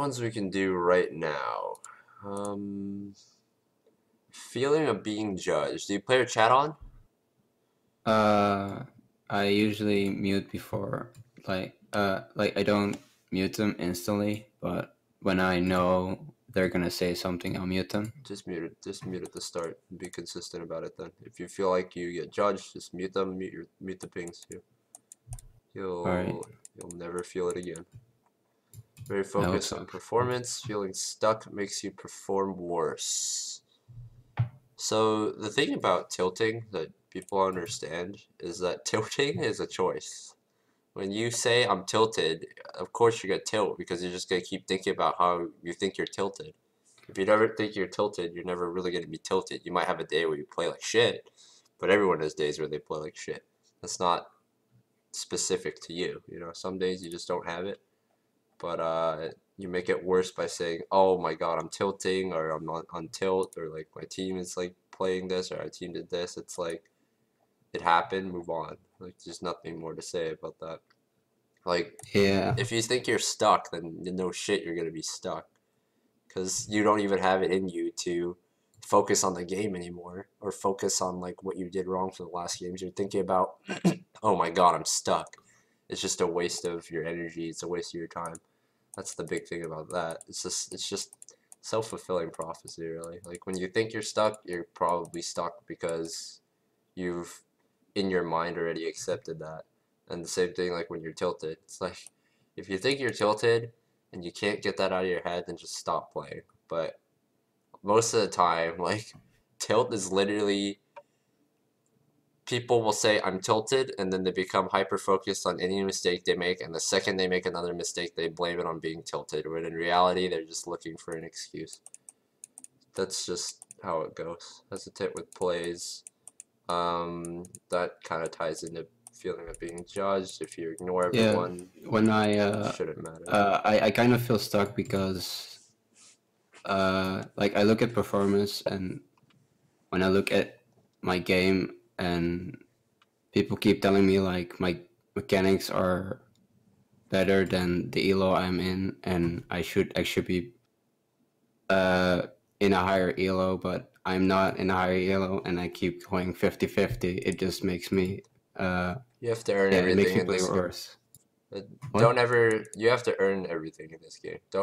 ones we can do right now. Feeling of being judged. Do you play your chat on? I usually mute before, like I don't mute them instantly, but when I know they're gonna say something, I'll mute them. Just mute it. Just mute at the start. And be consistent about it then. If you feel like you get judged, just mute them. Mute the pings too. All right, You'll never feel it again. Very I hope focused so. on performance. Feeling stuck makes you perform worse. So the thing about tilting that people understand is that tilting is a choice. When you say I'm tilted, of course you're gonna tilt because you're just gonna keep thinking about how you think you're tilted. If you never think you're tilted, you're never really gonna be tilted. You might have a day where you play like shit, but everyone has days where they play like shit. That's not specific to you. You know, some days you just don't have it, but you make it worse by saying, "Oh my God, I'm tilting," or "I'm not on tilt," or like my team is like playing this, or our team did this. It's like it happened, move on. Like there's nothing more to say about that. Like Yeah, if you think you're stuck, then no shit you're gonna be stuck because you don't even have it in you to focus on the game anymore or focus on like what you did wrong for the last games. You're thinking about, oh my God, I'm stuck. It's just a waste of your energy. It's a waste of your time. That's the big thing about that. It's just self-fulfilling prophecy, really. Like when you think you're stuck, you're probably stuck because you've in your mind already accepted that. And the same thing like when you're tilted. It's like if you think you're tilted and you can't get that out of your head, then just stop playing. But most of the time, like tilt is literally people will say I'm tilted and then they become hyper focused on any mistake they make, and the second they make another mistake they blame it on being tilted, when in reality they're just looking for an excuse. That's just how it goes. That's a tip with plays. That kind of ties into feeling of being judged. If you ignore yeah. everyone, When it shouldn't matter. I kind of feel stuck because like I look at performance, and when I look at my game, and people keep telling me like my mechanics are better than the elo I'm in, and I should actually be in a higher elo, but I'm not in a higher elo, and I keep going 50-50. It just makes me You have to earn yeah, it makes everything me in play this game. worse. Don't What? ever, you have to earn everything in this game. Yeah,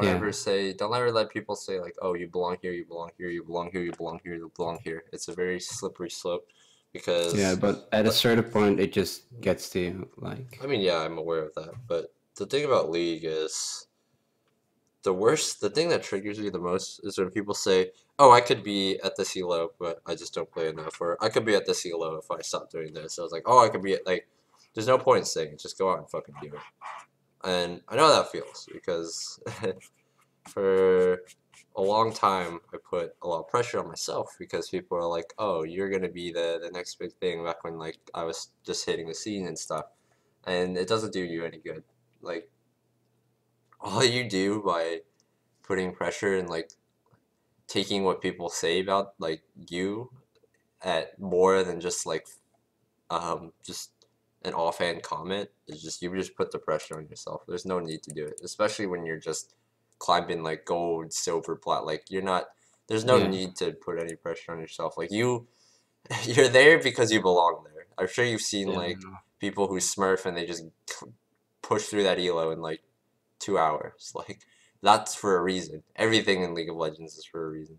Don't ever let people say like, oh, you belong here, you belong here, you belong here, you belong here, you belong here. It's a very slippery slope yeah, because, but at a certain point, it just gets to you. I Like, mean, yeah, I'm aware of that, but the thing about League is the thing that triggers me the most is when people say, oh, I could be at this elo, but I just don't play enough, or I could be at this elo if I stop doing this. So I was like, oh, I could be at, like, there's no point in saying it, just go out and fucking do it. And I know how that feels because for a long time I put a lot of pressure on myself because people are like, "Oh, you're gonna be the next big thing." Back when like I was just hitting the scene and stuff, and it doesn't do you any good. Like all you do by putting pressure and like taking what people say about like you at more than just like just an offhand comment is just you just put the pressure on yourself. There's no need to do it, especially when you're just climbing like gold, silver, plat. Like you're not. There's no yeah, need to put any pressure on yourself. Like you're there because you belong there. I'm sure you've seen yeah, I like know. people who smurf and they just push through that elo in like 2 hours. Like that's for a reason. Everything in League of Legends is for a reason.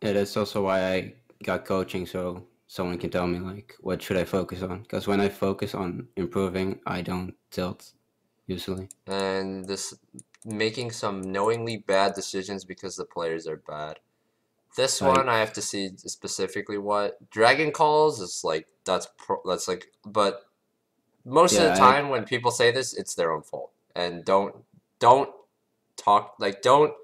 Yeah, that's also why I got coaching, so someone can tell me like what should I focus on. Because when I focus on improving, I don't tilt usually. And this making some knowingly bad decisions because the players are bad. This one I Like, have to see specifically what Dragon Calls is like. That's like, but most of the yeah, time when people say this, it's their own fault. And don't talk like don't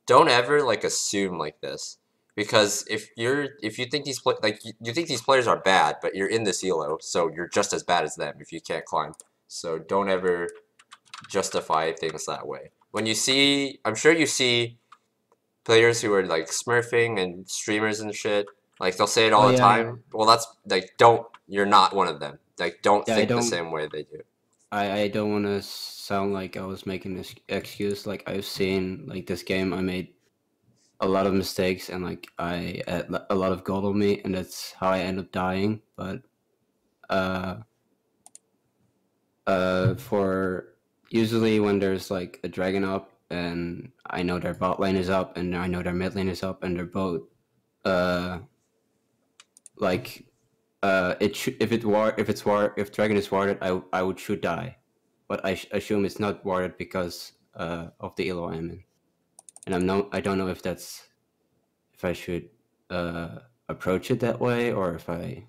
ever like assume like this because if you think you think these players are bad, but you're in this elo, so you're just as bad as them if you can't climb. So don't ever justify things that way. When you see, I'm sure you see players who are like smurfing and streamers and shit. Like they'll say it oh all the yeah, yeah, time. Well, that's like don't. You're not one of them. Like don't yeah. I think the don't, same way they do. I don't want to sound like I was making this excuse. Like I've seen like this game, I made a lot of mistakes and like I had a lot of gold on me, and that's how I end up dying. But uh, for usually when there's like a dragon up, and I know their bot lane is up, and I know their mid lane is up, and they're both uh like if dragon is warded, I should die, but assume it's not warded because of the elo I'm in, and I don't know if I should approach it that way or if I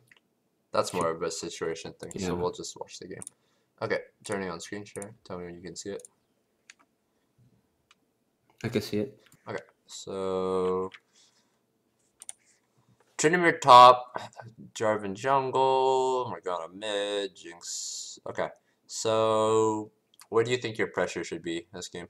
That's more should, of a situation thing, so yeah. we'll just watch the game. Okay, turning on screen share. Tell me when you can see it. I can see it. Okay, so Trinimir top, Jarvan jungle, Morgana mid, Jinx. Okay, so where do you think your pressure should be this game?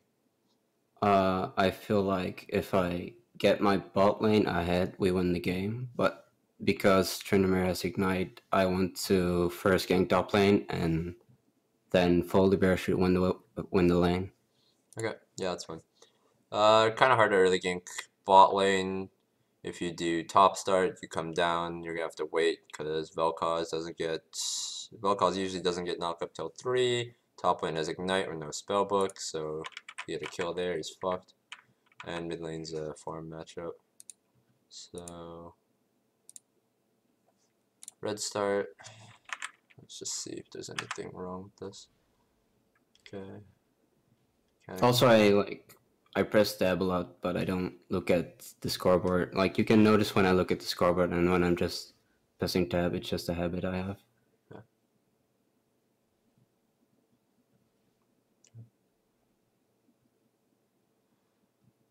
I feel like if I get my bot lane ahead, we win the game. But because Tryndamere has Ignite, I want to first gank top lane and then Bear should win the lane. Okay, yeah, that's fine. Kind of hard to early gank bot lane. If you do top start, you come down, you're gonna have to wait because Vel'Koz usually doesn't get knocked up till 3. Top lane has Ignite with no spellbook, so you get a kill there, he's fucked. And mid lane's a farm matchup. So red start. Let's just see if there's anything wrong with this. Okay. Also, I press tab a lot, but I don't look at the scoreboard. Like you can notice when I look at the scoreboard and when I'm just pressing tab, it's just a habit I have.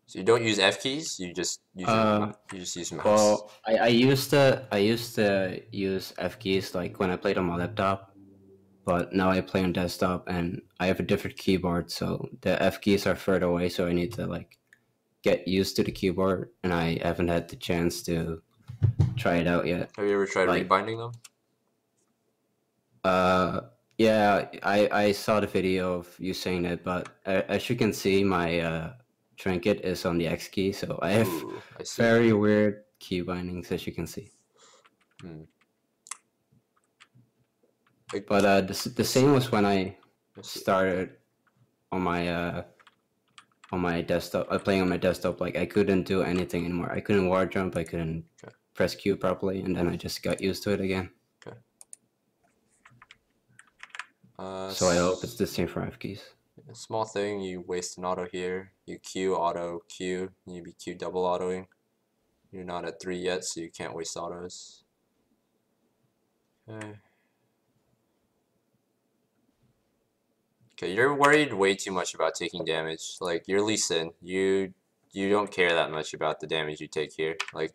So you don't use F keys. You just use mouse. Well, I used to use F keys like when I played on my laptop, but now I play on desktop and I have a different keyboard, so the F keys are further away. So I need to like get used to the keyboard, and I haven't had the chance to try it out yet. Have you ever tried rebinding them? Yeah, I saw the video of you saying that, but as you can see, my trinket is on the X key, so I have very weird key bindings, as you can see. But the same was when I started on my desktop, playing on my desktop. Like I couldn't do anything anymore. I couldn't ward jump. I couldn't press Q properly, and then I just got used to it again. Okay. So I hope it's the same for F keys. A small thing, you waste an auto here. You Q, auto, Q. You be Q double autoing. You're not at 3 yet, so you can't waste autos. Okay. Okay, you're worried way too much about taking damage. Like, you're Lee Sin. You don't care that much about the damage you take here. Like,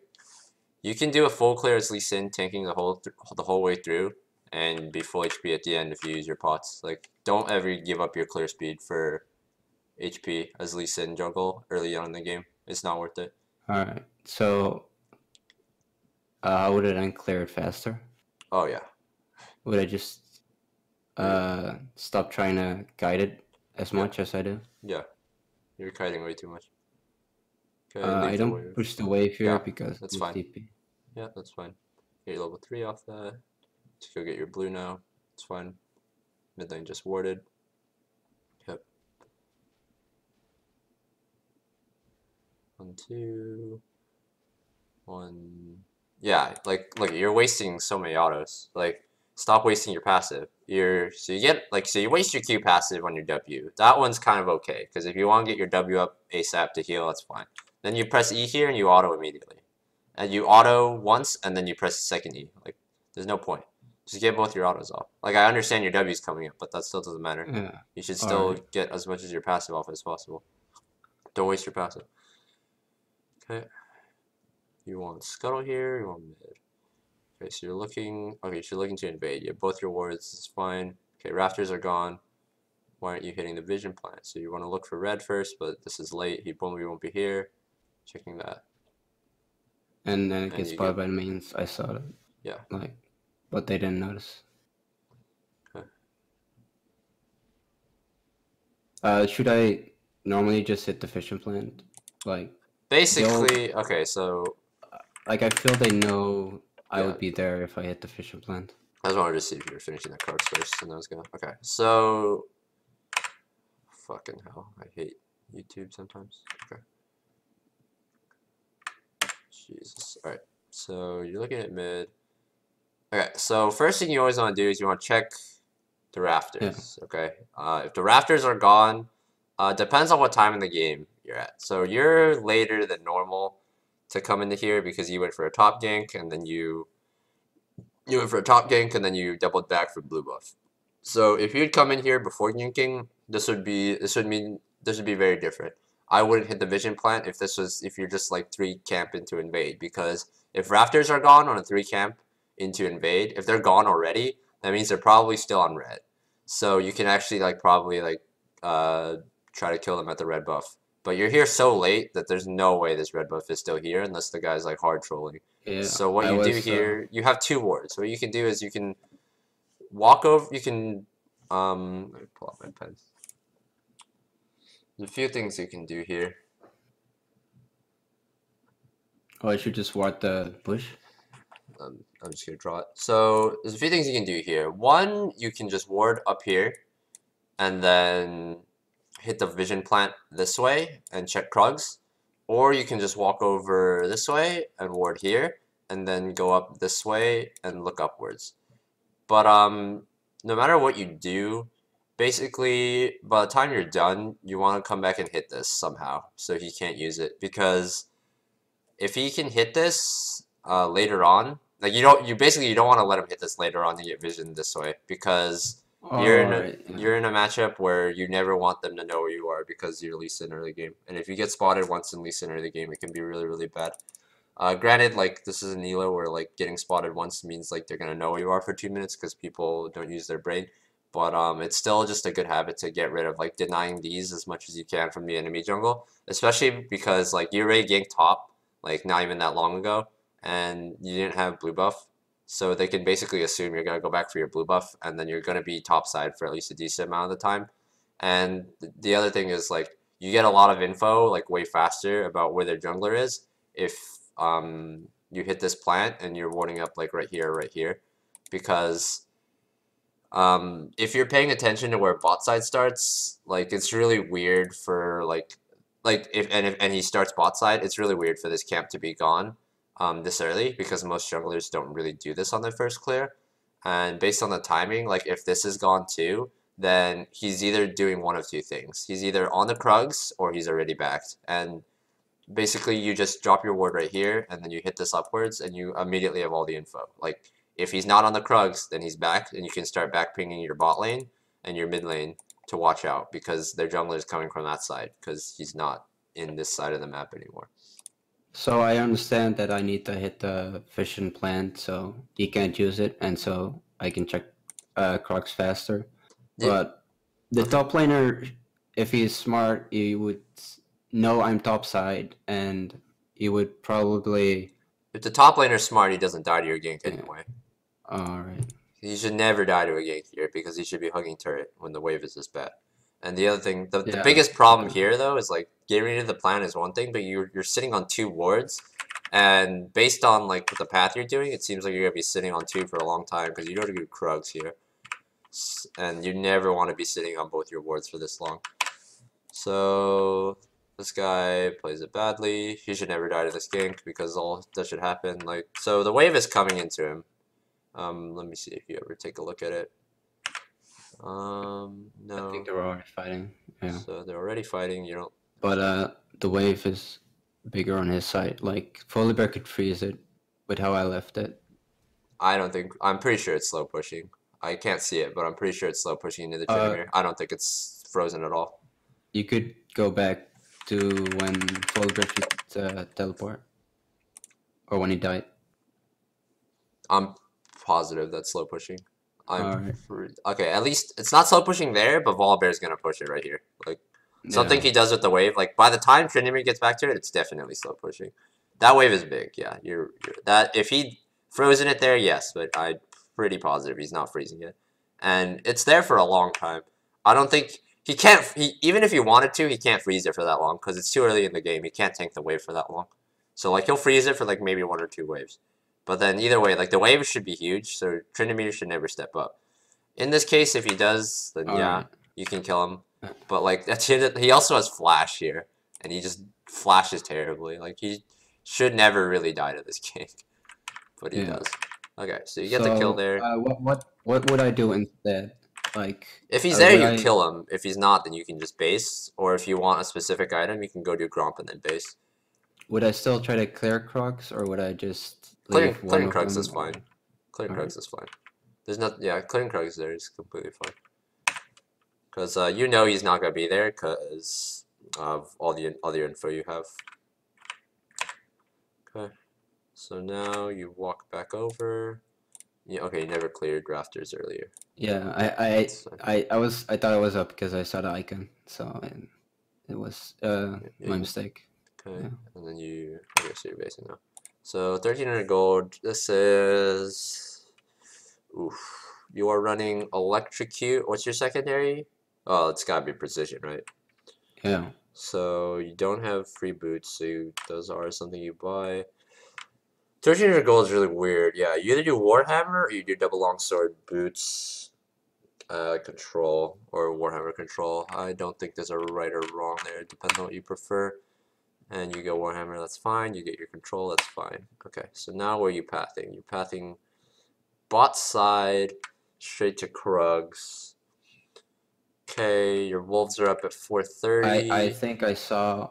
you can do a full clear as Lee Sin, tanking the whole way through, and be full HP at the end if you use your pots. Like, don't ever give up your clear speed for HP as Lee Sin jungle early on in the game. It's not worth it. Alright, so how would I then clear it faster? Oh, yeah. Would I just stop trying to guide it as much as I do? Yeah. You're kiting way too much. Okay, I don't push the wave here because that's it's fine. TP. Yeah, that's fine. Get your level 3 off that. Let's go get your blue now. It's fine. Mid lane just warded. Yep. 1, 2. 1. Yeah, like look, you're wasting so many autos. Like, stop wasting your passive. You waste your Q passive on your W. That one's kind of okay, because if you want to get your W up ASAP to heal, that's fine. Then you press E here and you auto immediately. And you auto once and then you press the second E. Like, there's no point. Just get both your autos off. Like, I understand your W's coming up, but that still doesn't matter. Yeah. You should still get as much as your passive off as possible. Don't waste your passive. Okay. You want Scuttle here, you want mid. Okay, so you're looking to invade. You have both your wards, it's fine. Okay, rafters are gone. Why aren't you hitting the vision plant? So you want to look for red first, but this is late. He probably won't be here. Checking that. And then it gets spotted by the mains. I saw it. Yeah. But they didn't notice. Okay. Should I normally just hit the fishing plant? Like they'll Basically, okay, so like I feel they know I yeah, would be there if I hit the fishing plant. I just wanted to see if you were finishing the cards first, and I was gonna. Okay, so fucking hell, I hate YouTube sometimes. Okay, Jesus. All right, so you're looking at mid. Okay, so first thing you always want to do is you want to check the Yeah. rafters. Okay, if the rafters are gone, depends on what time in the game you're at. So you're later than normal to come into here because you went for a top gank and then you went for a top gank and then you doubled back for blue buff. So if you'd come in here before ganking, this would be very different. I wouldn't hit the vision plant if you're just like 3 camp into invade, because if rafters are gone on a 3 camp into invade, if they're gone already, that means they're probably still on red. So you can actually like probably like try to kill them at the red buff. But you're here so late that there's no way this red buff is still here unless the guy's like hard trolling. Yeah. So what I you do was here, you have 2 wards. What you can do is you can walk over. You can let me pull out my pen. There's a few things you can do here. I should just ward the bush. I'm just gonna draw it. So there's a few things you can do here. One, you can just ward up here, and then hit the vision plant this way and check Krugs, or you can just walk over this way and ward here, and then go up this way and look upwards. But no matter what you do, basically by the time you're done, you want to come back and hit this somehow so he can't use it, because if he can hit this later on, like you don't want to let him hit this later on to get vision this way, because All right. Yeah. you're in a matchup where you never want them to know where you are because you're Lee Sin early game, and if you get spotted once in Lee Sin early game, it can be really really bad. Granted, like this is an elo where like getting spotted once means like they're gonna know where you are for 2 minutes because people don't use their brain. But it's still just a good habit to get rid of like denying these as much as you can from the enemy jungle, especially because like you already ganked top like not even that long ago, and you didn't have blue buff, so they can basically assume you're gonna go back for your blue buff, and then you're gonna be top side for at least a decent amount of the time. And the other thing is like you get a lot of info like way faster about where their jungler is if you hit this plant and you're warding up like right here, because if you're paying attention to where bot side starts, like it's really weird for if he starts bot side, it's really weird for this camp to be gone this early, because most junglers don't really do this on their first clear. And based on the timing, like if this is gone too, then he's either doing one of two things. He's either on the Krugs or he's already backed. And basically you just drop your ward right here and then you hit this upwards and you immediately have all the info. Like if he's not on the Krugs, then he's back, and you can start back pinging your bot lane and your mid lane to watch out, because their jungler is coming from that side because he's not in this side of the map anymore. So I understand that I need to hit the fishing plant so he can't use it, and so I can check Crocs faster. Yeah. But the top laner, if he's smart, he would know I'm top side, and he would probably. If the top laner's smart, he doesn't die to your gank anyway. All right. He should never die to a gank here because he should be hugging turret when the wave is this bad. And the other thing, the Yeah. biggest problem Okay. here though is like getting rid of the plan is one thing, but you're sitting on 2 wards, and based on like the path you're doing, it seems like you're gonna be sitting on 2 for a long time because you don't do Krugs here, and you never want to be sitting on both your wards for this long. So this guy plays it badly. He should never die to this gank because all that should happen. Like so, the wave is coming into him. Let me see if you ever take a look at it. I No. think they're already fighting. Yeah. So they're already fighting. You don't. But the wave is bigger on his side. Like Volibear could freeze it with how I left it. I don't think. I'm pretty sure it's slow pushing. I can't see it, but I'm pretty sure it's slow pushing into the Uh, Dremer. I don't think it's frozen at all. you could go back to when Volibear could teleport, or when he died. I'm positive that's slow pushing. Alright. Okay. At least it's not slow pushing there, but Volibear's gonna push it right here. Like something Yeah. he does with the wave. Like by the time Trinity gets back to it, it's definitely slow pushing. That wave is big. Yeah, you're that. If he frozen it there, yes, but I'm pretty positive he's not freezing it, and it's there for a long time. I don't think He can't. Even if he wanted to, he can't freeze it for that long because it's too early in the game. He can't tank the wave for that long. So like he'll freeze it for like maybe 1 or 2 waves. But then either way, like the wave should be huge, so Tryndamere should never step up. In this case, if he does, then yeah, Alright. you can kill him. But like that's he also has flash here, and he just flashes terribly. Like he should never really die to this king, but he does. Okay, so you get the kill there. What would I do instead? Like, If he's there, would you I kill him. If he's not, then you can just base. Or if you want a specific item, you can go do Gromp and then base. would I still try to clear Crocs, or would I just leave one Clearing of Krugs them? is fine. Clearing Alright. Krugs is fine. There's not. Yeah, clearing Krugs there is completely fine. Because you know he's not gonna be there because of all the other info you have. Okay. So now you walk back over. Yeah. Okay. You never cleared rafters earlier. Yeah, I thought I was up because I saw the icon, so it was my mistake. Okay, Yeah. and then okay, so you're basing now. So 1300 gold. This is, oof. You are running electrocute. What's your secondary? Oh, it's gotta be precision, right? Yeah. So you don't have free boots, so those are something you buy. 1300 gold is really weird. Yeah, you either do Warhammer or you do double longsword boots, control, or Warhammer control. I don't think there's a right or wrong there. It depends on what you prefer. And you go Warhammer, that's fine. You get your control, that's fine. Okay, so now where are you pathing? You're pathing bot side, straight to Krugs. Okay, your wolves are up at 430. I think I saw.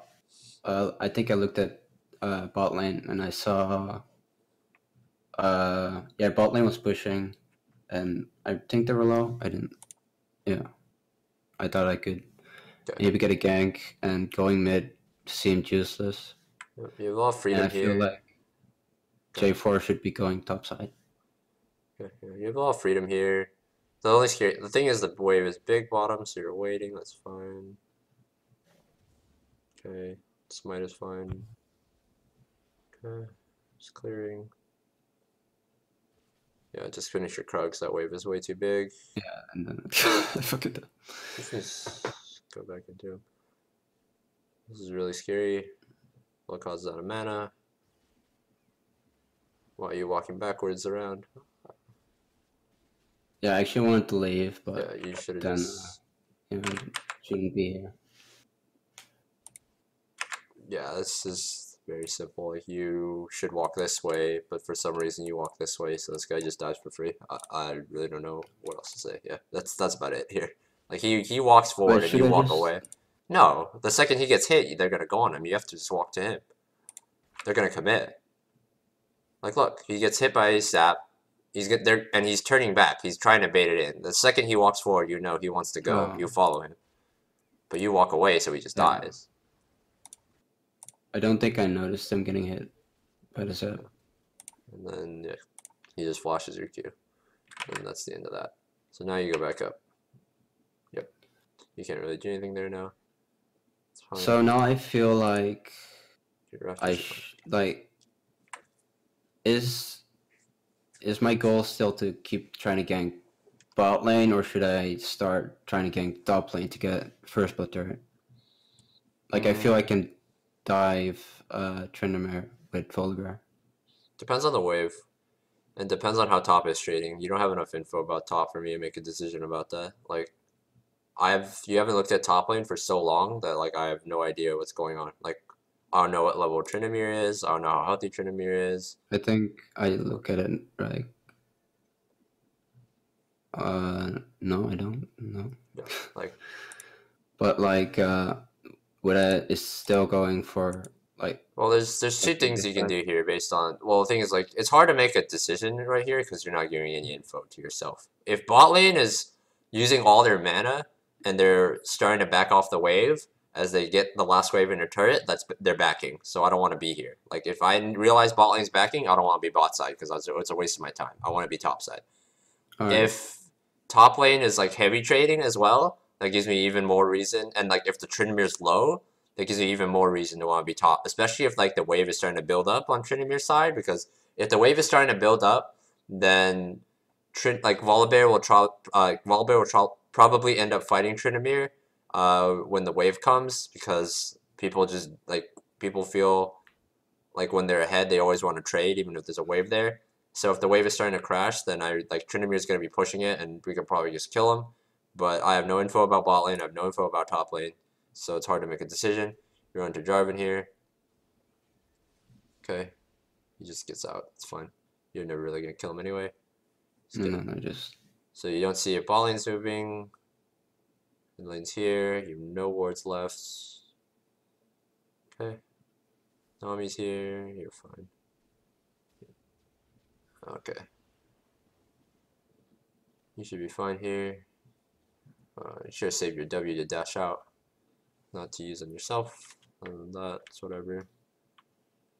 I think I looked at bot lane and I saw. Yeah, bot lane was pushing, and I think they were low. I didn't. Yeah, I thought I could maybe get a gank, and going mid seemed useless. You have a lot of freedom and I here. feel like J4 should be going topside. Okay, you have a lot of freedom here. The thing is the wave is big bottom, so you're waiting, that's fine. Okay, smite is fine. Okay, just clearing. Yeah, just finish your Krugs, that wave is way too big. Yeah, and then I fucking did. Just go back into him. This is really scary. What causes out of mana? Why are you walking backwards around? Yeah, I actually wanted to leave, but yeah, you should have then just. shouldn't be here. Yeah, this is very simple. Like you should walk this way, but for some reason you walk this way, so this guy just dies for free. I really don't know what else to say. Yeah, that's about it here. Like he walks forward and you walk away. No, the second he gets hit, they're gonna go on him. You have to just walk to him. They're gonna commit. Like look, he gets hit by a sap. He's get there and he's turning back. He's trying to bait it in. The second he walks forward, you know he wants to go. You follow him, but you walk away, so he just dies. I don't think I noticed him getting hit by the sap. And then yeah, he just flashes your Q, and that's the end of that. So now you go back up. Yep, you can't really do anything there now. So now I feel like is my goal still to keep trying to gank bot lane, or should I start trying to gank top lane to get first blood turret? Like I feel I can dive Tryndamere with Fulgur. Depends on the wave, and depends on how top is trading. You don't have enough info about top for me to make a decision about that. Like, you haven't looked at top lane for so long that like I have no idea what's going on. Like, I don't know what level Tryndamere is. I don't know how healthy Tryndamere is. I think I look at it like. No, I don't. No. Yeah, like. But like, Wada is still going for like. Well, there's two things you can do here based on. Well, the thing is like it's hard to make a decision right here because you're not giving any info to yourself. If bot lane is using all their mana and they're starting to back off the wave as they get the last wave in their turret, they're backing. So I don't want to be here. Like if I realize bot lane's backing, I don't want to be bot side because it's a waste of my time. I want to be top side. If top lane is like heavy trading as well, that gives me even more reason. And like if the Tryndamere's low, that gives me even more reason to want to be top, especially if like the wave is starting to build up on Tryndamere's side. Because if the wave is starting to build up, then like Volibear will probably end up fighting Tryndamere, when the wave comes, because people feel like when they're ahead, they always want to trade, even if there's a wave there. So if the wave is starting to crash, then Tryndamere is going to be pushing it, and we could probably just kill him. But I have no info about bot lane. I have no info about top lane, so it's hard to make a decision. You're on to Jarvan here. Okay, he just gets out. It's fine. You're never really gonna kill him anyway. No, just. So you don't see if bot lane's moving. Mid lane's here. You have no wards left. Okay. Nami's here. You're fine. Okay. You should be fine here. You should have saved your W to dash out, not to use on yourself. Other than that, it's whatever.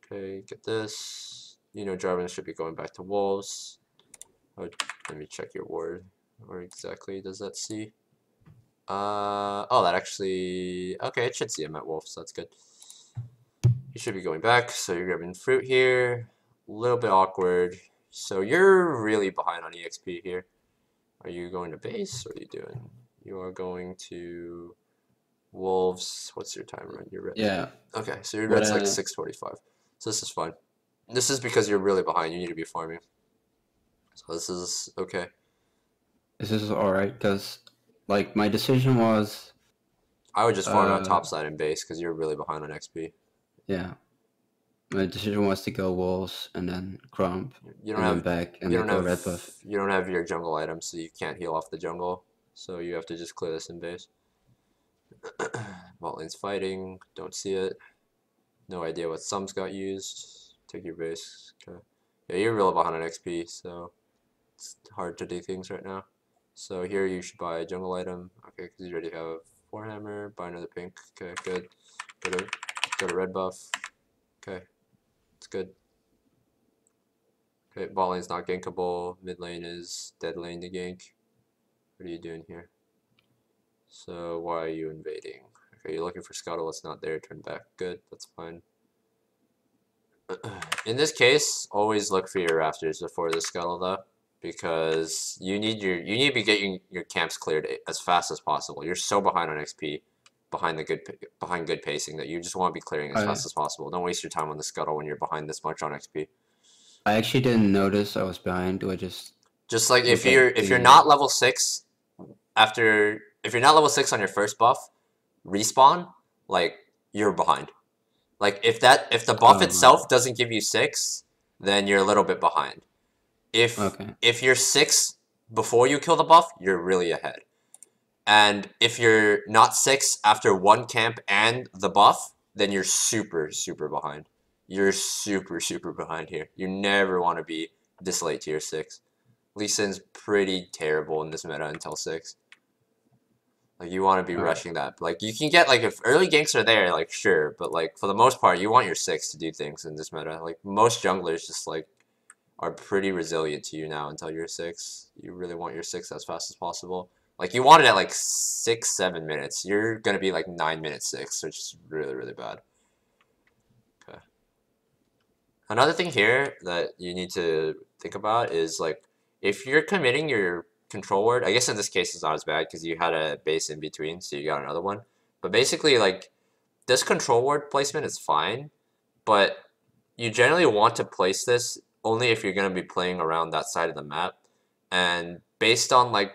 Okay, get this. You know Jarvan should be going back to Wolves. Oh, let me check your ward. Where exactly does that see? Oh, that actually... Okay, it should see him at Wolves, so that's good. You should be going back, so you're grabbing fruit here. A little bit awkward. So you're really behind on EXP here. Are you going to base? What are you doing? You are going to Wolves. What's your time run? You're red. Yeah. Okay, so your red's like 6:45. So this is fine. This is because you're really behind. You need to be farming. So this is okay. This is alright, because, like, my decision was... I would just farm on top side and base, because you're really behind on XP. Yeah. My decision was to go Wolves, and then Crump, you don't have back, and then go red buff. You don't have your jungle items, so you can't heal off the jungle. So you have to just clear this in base. Bot lane's fighting. Don't see it. No idea what sums got used. Take your base. Okay. Yeah, you're really behind on XP, so it's hard to do things right now. So here you should buy a jungle item. Okay, because you already have Warhammer. Buy another pink. Okay, good. Go to red buff. Okay, it's good. Okay, bot lane's not gankable. Mid lane is dead lane to gank. What are you doing here? So why are you invading? Okay, you're looking for Scuttle. It's not there. Turn back. Good. That's fine. In this case, always look for your rafters before the Scuttle, though, because you need to be getting your camps cleared as fast as possible. You're so behind on XP, behind good pacing, that you just want to be clearing as fast as possible. Don't waste your time on the Scuttle when you're behind this much on XP. I actually didn't notice I was behind. Do I just like if you're not level 6 if you're not level 6 on your first buff, respawn, like, you're behind. Like, if the buff itself doesn't give you 6, then you're a little bit behind. If you're 6 before you kill the buff, you're really ahead. And if you're not 6 after one camp and the buff, then you're super, super behind. You're super, super behind here. You never want to be this late to your 6. Lee Sin's pretty terrible in this meta until 6. Like, you want to be rushing that. Like, you can get, like, if early ganks are there, like, sure. But, like, for the most part, you want your 6 to do things in this meta. Like, most junglers just, like, are pretty resilient to you now until you're 6. You really want your 6 as fast as possible. Like, you want it at, like, 6, 7 minutes. You're going to be, like, 9 minutes 6, which is really, really bad. Okay. Another thing here that you need to think about is, like, if you're committing your control word, I guess in this case it's not as bad because you had a base in between, so you got another one. But basically, like, this control word placement is fine, but you generally want to place this only if you're going to be playing around that side of the map. And based on, like,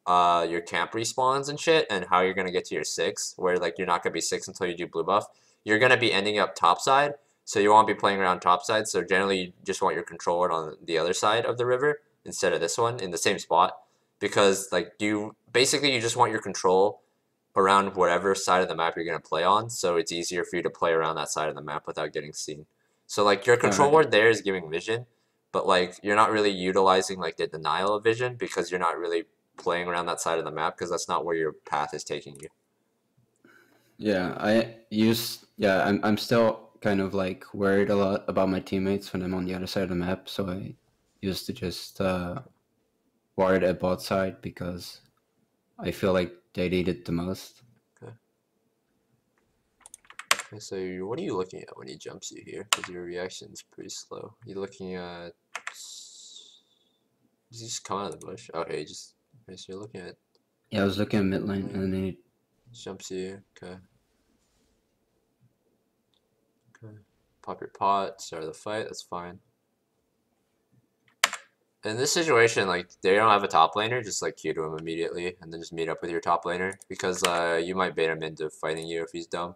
your camp respawns and shit, and how you're going to get to your 6, where, like, you're not going to be 6 until you do blue buff, you're going to be ending up topside, so you want to be playing around topside, so generally you just want your control word on the other side of the river instead of this one in the same spot. Because, like, you just want your control around whatever side of the map you're going to play on, so it's easier for you to play around that side of the map without getting seen. So, like, your control word there is giving vision, but, like, you're not really utilizing, like, the denial of vision because you're not really playing around that side of the map because that's not where your path is taking you. Yeah, I'm still kind of, like, worried a lot about my teammates when I'm on the other side of the map, so I used to just ward at bot side because I feel like they need it the most. Okay. So what are you looking at when he jumps you here? Because your reaction's pretty slow. You're looking at... Does he just come out of the bush? Okay, so you're looking at... Yeah, I was looking at mid lane and then Jumps you. Okay. Okay. Pop your pot. Start the fight. That's fine. In this situation, like, they don't have a top laner, just like Q to him immediately, and then just meet up with your top laner, because you might bait him into fighting you if he's dumb.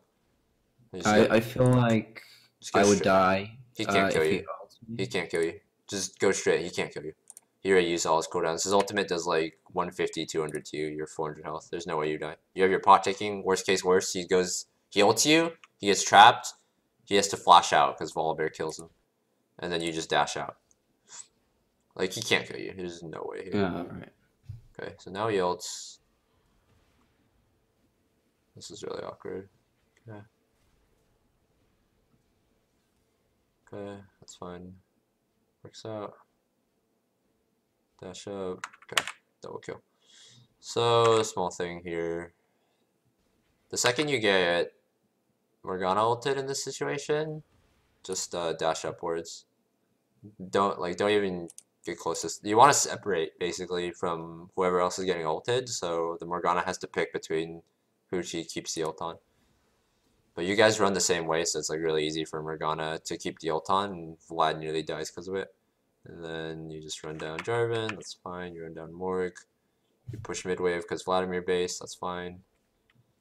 I feel like just go I would straight. die He can't kill if he you. ults He me. can't kill you. Just go straight. He can't kill you. He already used all his cooldowns. His ultimate does like 150, 200 to you. You're 400 health. There's no way you die. You have your pot taking. Worst case worst, he ults you. He gets trapped. He has to flash out because Volibear kills him, and then you just dash out. Like, he can't kill you. There's no way here. Yeah, right. Okay, so now he ults. This is really awkward. Okay. Okay, that's fine. Works out. Dash up. Okay, double kill. So, small thing here. The second you get Morgana ulted in this situation, just dash upwards. Don't even get closest. You want to separate basically from whoever else is getting ulted, so the Morgana has to pick between who she keeps the ult on. But you guys run the same way, so it's like really easy for Morgana to keep the ult on, and Vlad nearly dies because of it. And then you just run down Jarvan, that's fine. You run down Morg. You push mid wave because Vladimir base, that's fine.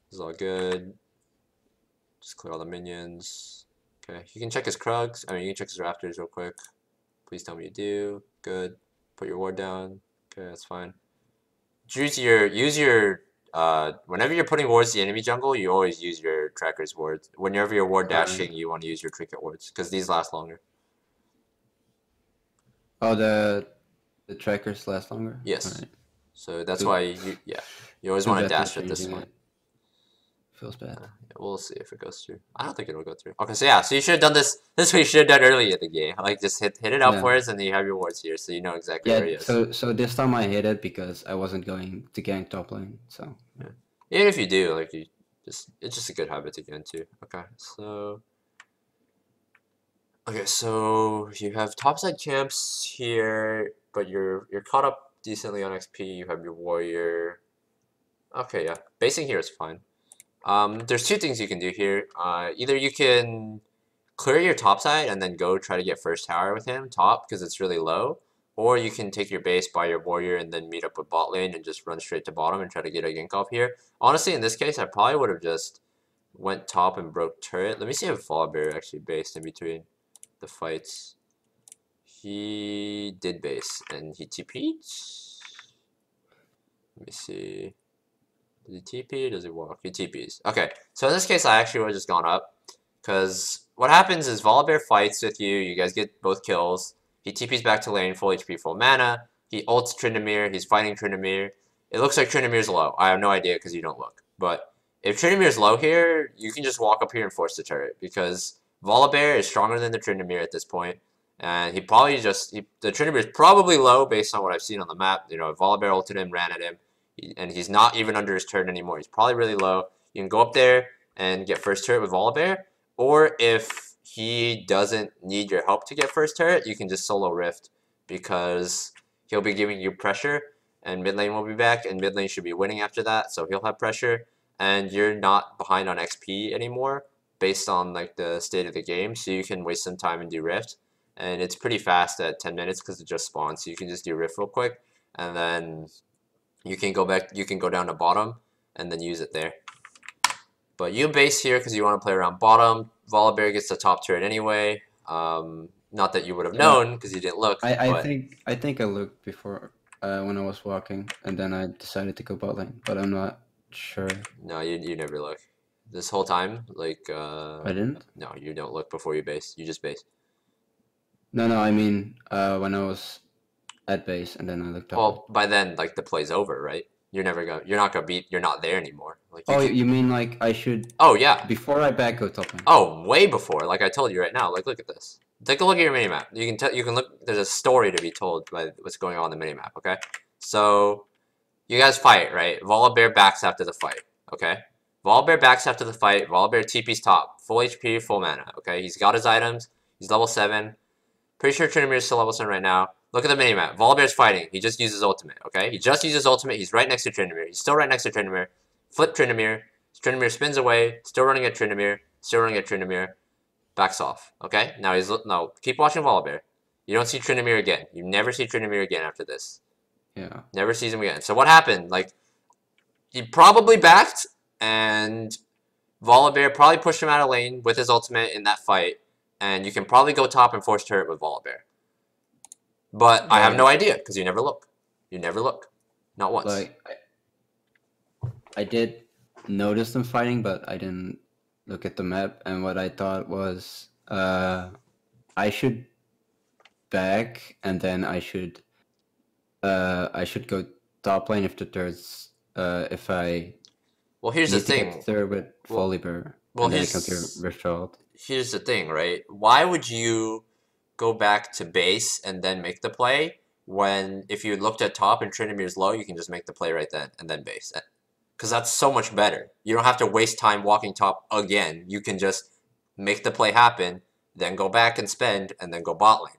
This is all good. Just clear all the minions. Okay, you can check his Krugs. I mean, you can check his Raptors real quick. Please tell me you do. Good. Put your ward down. Okay, that's fine. Use your whenever you're putting wards to the enemy jungle, you always use your tracker's wards. Whenever you're ward dashing, you want to use your trinket wards because these last longer. Oh, the trackers last longer? Yes. Right. So that's why you always want to dash at this one. Feels bad. Yeah, we'll see if it goes through. I don't think it'll go through. Okay, so yeah, so you should have done this. This is what you should have done early in the game. Like, just hit it upwards, and then you have your wards here, so you know exactly where he is. So this time I hit it because I wasn't going to gank top lane. So yeah. Even if you do, like, it's just a good habit to get into. Okay, so you have topside camps here, but you're caught up decently on XP. You have your warrior. Okay, yeah, basing here is fine. There's two things you can do here. Either you can clear your top side and then go try to get first tower with him top because it's really low, or you can take your base, buy your warrior, and then meet up with bot lane and just run straight to bottom and try to get a gank off here. Honestly, in this case, I probably would have just went top and broke turret. Let me see if Volibear actually based in between the fights. He did base and he TP'd. Let me see. Does he TP? Does he walk? He TPs. Okay, so in this case, I actually would have just gone up. Because what happens is Volibear fights with you. You guys get both kills. He TPs back to lane, full HP, full mana. He ults Tryndamere. He's fighting Tryndamere. It looks like Tryndamere's low. I have no idea because you don't look. But if Tryndamere's low here, you can just walk up here and force the turret. Because Volibear is stronger than the Tryndamere at this point. And he probably the Tryndamere is probably low based on what I've seen on the map. You know, Volibear ulted him, ran at him. And he's not even under his turret anymore. He's probably really low. You can go up there and get first turret with Volibear. Or if he doesn't need your help to get first turret, you can just solo Rift because he'll be giving you pressure and mid lane will be back and mid lane should be winning after that, so he'll have pressure and you're not behind on XP anymore based on like the state of the game, so you can waste some time and do Rift. And it's pretty fast at 10 minutes because it just spawns, so you can just do Rift real quick and then you can go down to bottom and then use it there. But you base here because you want to play around bottom. Volibear gets the top turret anyway. Not that you would have known because you didn't look. I think I looked before when I was walking, and then I decided to go bot lane, but I'm not sure. No, you never look. This whole time, like I didn't. No, you don't look before you base. You just base. No, I mean when I was at base, and then I looked up. Well, by then, like the play's over, right? You're not there anymore. Like you mean like I should? Oh yeah. Before I back go top lane. Oh, way before. Like I told you right now. Like look at this. Take a look at your minimap. You can look. There's a story to be told by what's going on in the minimap. Okay. So you guys fight, right? Volibear backs after the fight. Okay. Volibear backs after the fight. Volibear TP's top, full HP, full mana. Okay. He's got his items. He's level 7. Pretty sure Tryndamere is still level 7 right now. Look at the minimap. Volibear's fighting. He just uses ultimate, okay? He just uses ultimate. He's right next to Tryndamere. He's still right next to Tryndamere. Flip Tryndamere. Tryndamere spins away, still running at Tryndamere, backs off. Okay, now keep watching Volibear. You don't see Tryndamere again. You never see Tryndamere again after this. Yeah. Never sees him again. So what happened? Like, he probably backed, and Volibear probably pushed him out of lane with his ultimate in that fight, and you can probably go top and force turret with Volibear. But I have no idea, because you never look. You never look. Not once. Like, I did notice them fighting, but I didn't look at the map, and what I thought was I should back, and then I should go top lane if the turret's if I well, here's the need to get thing. there with Volibear, and then I come to Rifthold. Here's the thing, right? Why would you go back to base and then make the play when if you looked at top and Tryndamere's low, you can just make the play right then and then base? Because that's so much better. You don't have to waste time walking top again. You can just make the play happen, then go back and spend, and then go bot lane.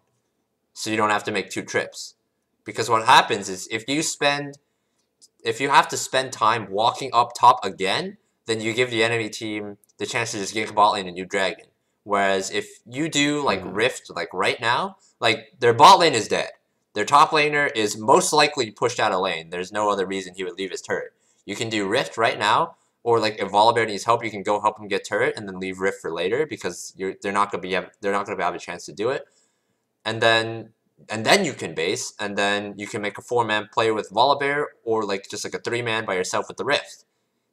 So you don't have to make 2 trips. Because what happens is if you have to spend time walking up top again, then you give the enemy team the chance to just gank bot lane and you dragon. Whereas if you do like Rift like right now, like their bot lane is dead. Their top laner is most likely pushed out of lane. There's no other reason he would leave his turret. You can do Rift right now, or like if Volibear needs help, you can go help him get turret and then leave Rift for later because they're not gonna have a chance to do it. And then you can base, and then you can make a 4-man play with Volibear, or like just like a 3-man by yourself with the Rift.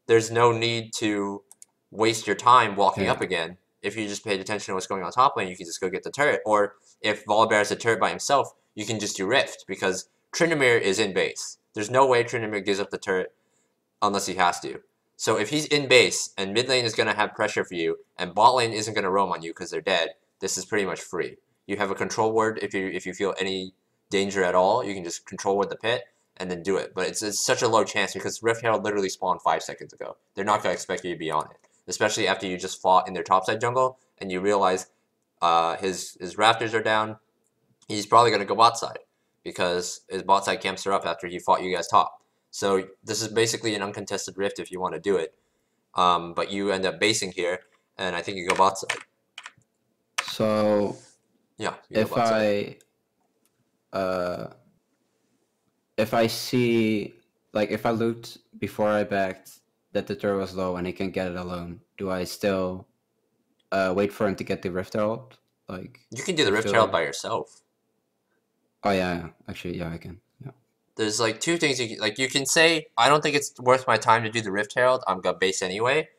There's no need to waste your time walking up again. If you just paid attention to what's going on top lane, you can just go get the turret. Or if Volibear has a turret by himself, you can just do Rift, because Tryndamere is in base. There's no way Tryndamere gives up the turret unless he has to. So if he's in base, and mid lane is going to have pressure for you, and bot lane isn't going to roam on you because they're dead, this is pretty much free. You have a control ward if you feel any danger at all. You can just control ward the pit and then do it. But it's such a low chance because Rift Herald literally spawned 5 seconds ago. They're not going to expect you to be on it, especially after you just fought in their topside jungle and you realize his Raptors are down. He's probably going to go bot side because his bot side camps are up after he fought you guys top. So this is basically an uncontested Rift if you want to do it. But you end up basing here, and I think you go bot side. So yeah, if I see, like, if I looked before I backed that the turret was low and he can get it alone, do I still wait for him to get the Rift Herald? Like, you can do the Rift Herald by yourself. Oh yeah, actually, yeah, I can. Yeah. There's like 2 things you can say, I don't think it's worth my time to do the Rift Herald. I'm gonna base anyway.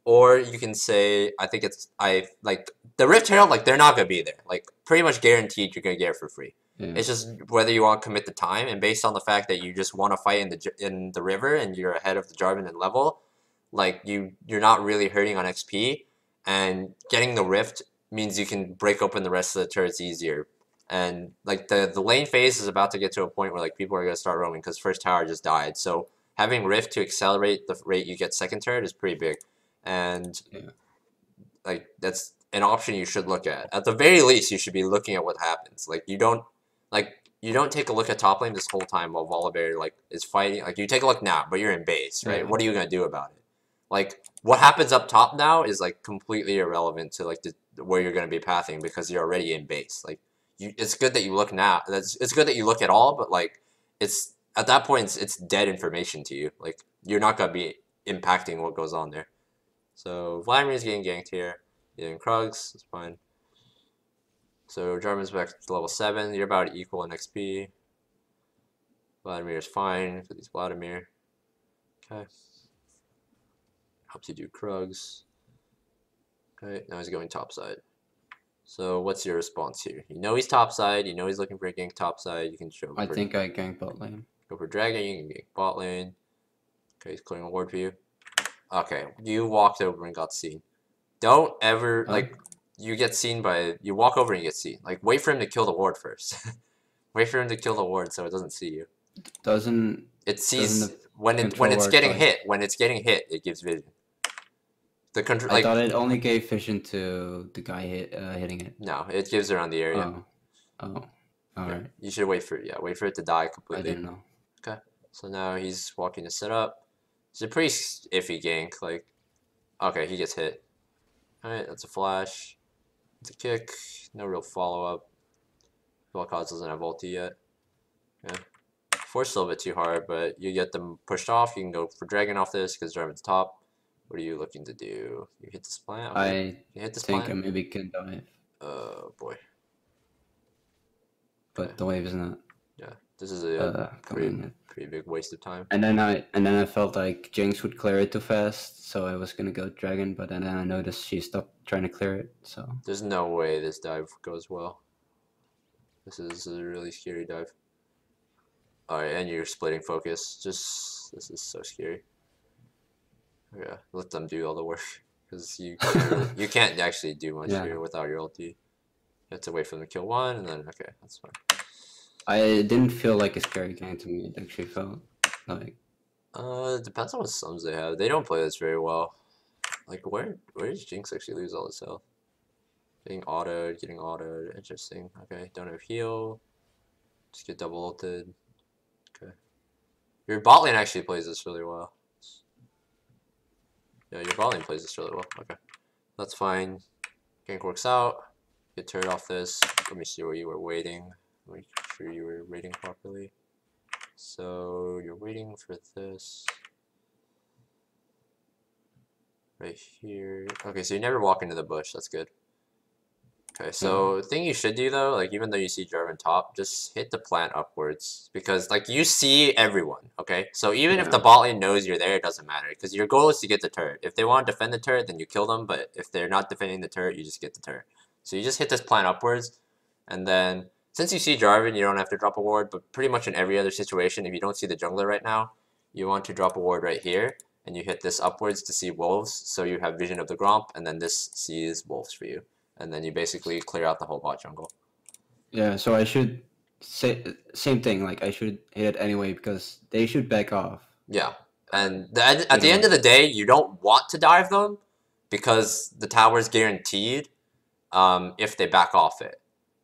Or you can say, I think the Rift Herald, like, they're not gonna be there. Like, pretty much guaranteed you're gonna get it for free. Yeah. It's just whether you want to commit the time, and based on the fact that you just want to fight in the river and you're ahead of the Jarvan in level, like you're not really hurting on XP, and getting the Rift means you can break open the rest of the turrets easier. And like the lane phase is about to get to a point where like people are gonna start roaming because first tower just died. So having Rift to accelerate the rate you get second turret is pretty big. And like that's an option you should look at. At the very least, you should be looking at what happens. Like you don't take a look at top lane this whole time while Volibear like is fighting. Like you take a look now, but you're in base, right? What are you gonna do about it? Like what happens up top now is like completely irrelevant to like where you're gonna be pathing because you're already in base. Like it's good that you look now. It's good that you look at all, but like it's at that point it's dead information to you. Like you're not gonna be impacting what goes on there. So Vladimir's getting ganked here. Getting Krugs, it's fine. So Jarvan's back to level 7. You're about equal in XP. Vladimir's fine because he's Vladimir. Okay. Helps you do Krugs. Okay, now he's going topside. So what's your response here? You know he's topside. You know he's looking for a gank topside. You can show. I think I gank bot lane. Go for dragon. You can gank bot lane. Okay, he's clearing a ward for you. Okay, you walked over and got seen. Don't ever like you get seen by you walk over and you get seen. Like wait for him to kill the ward first. Wait for him to kill the ward so it doesn't see you. It sees when it's getting hit. When it's getting hit, it gives vision. I thought it only gave vision to the guy hitting it. No, it gives around the area. Oh, all right. You should wait for it to die completely. I didn't know. Okay, so now he's walking to set up. It's a pretty iffy gank. Like Okay, he gets hit. Alright, that's a flash. It's a kick. No real follow-up. Vel'Koz doesn't have ulti yet. Yeah. Force a little bit too hard, but you get them pushed off. You can go for Dragon off this because Dragon's top. What are you looking to do? You hit this plant? Okay. I You hit this think I plant? maybe can dive, Oh boy. Okay. but the wave is not Yeah. This is a coming yet. pretty big waste of time. And then I felt like Jinx would clear it too fast, so I was gonna go Dragon, but then I noticed she stopped trying to clear it. So There's no way this dive goes well. This is a really scary dive. Alright, and you're splitting focus. This is so scary. Yeah, let them do all the work. Because you can't actually do much here without your ulti. You have to wait for them to kill one, and then, okay, that's fine. I didn't feel like a scary game to me. It actually felt like... It depends on what sums they have. They don't play this very well. Like, where does Jinx actually lose all his health? Getting autoed. Interesting. Okay, don't have heal. Just get double ulted. Okay. Your bot lane actually plays this really well. Yeah, your bot lane plays this really well. Okay. That's fine. Gank works out. Get turret off this. Let me see where you were waiting. Make sure you were waiting properly. So you're waiting for this. Right here. Okay, so you never walk into the bush. That's good. Okay, so the thing you should do though, like even though you see Jarvan top, just hit the plant upwards because like you see everyone. Okay, so even if the bot lane knows you're there, it doesn't matter because your goal is to get the turret. If they want to defend the turret, then you kill them. But if they're not defending the turret, you just get the turret. So you just hit this plant upwards, and then since you see Jarvan, you don't have to drop a ward. But pretty much in every other situation, if you don't see the jungler right now, you want to drop a ward right here, and you hit this upwards to see wolves. So you have vision of the Gromp, and then this sees wolves for you. And then you basically clear out the whole bot jungle. Yeah, so I should say same thing. Like I should hit it anyway because they should back off. Yeah, and at the end of the day, you don't want to dive them because the tower's guaranteed if they back off it.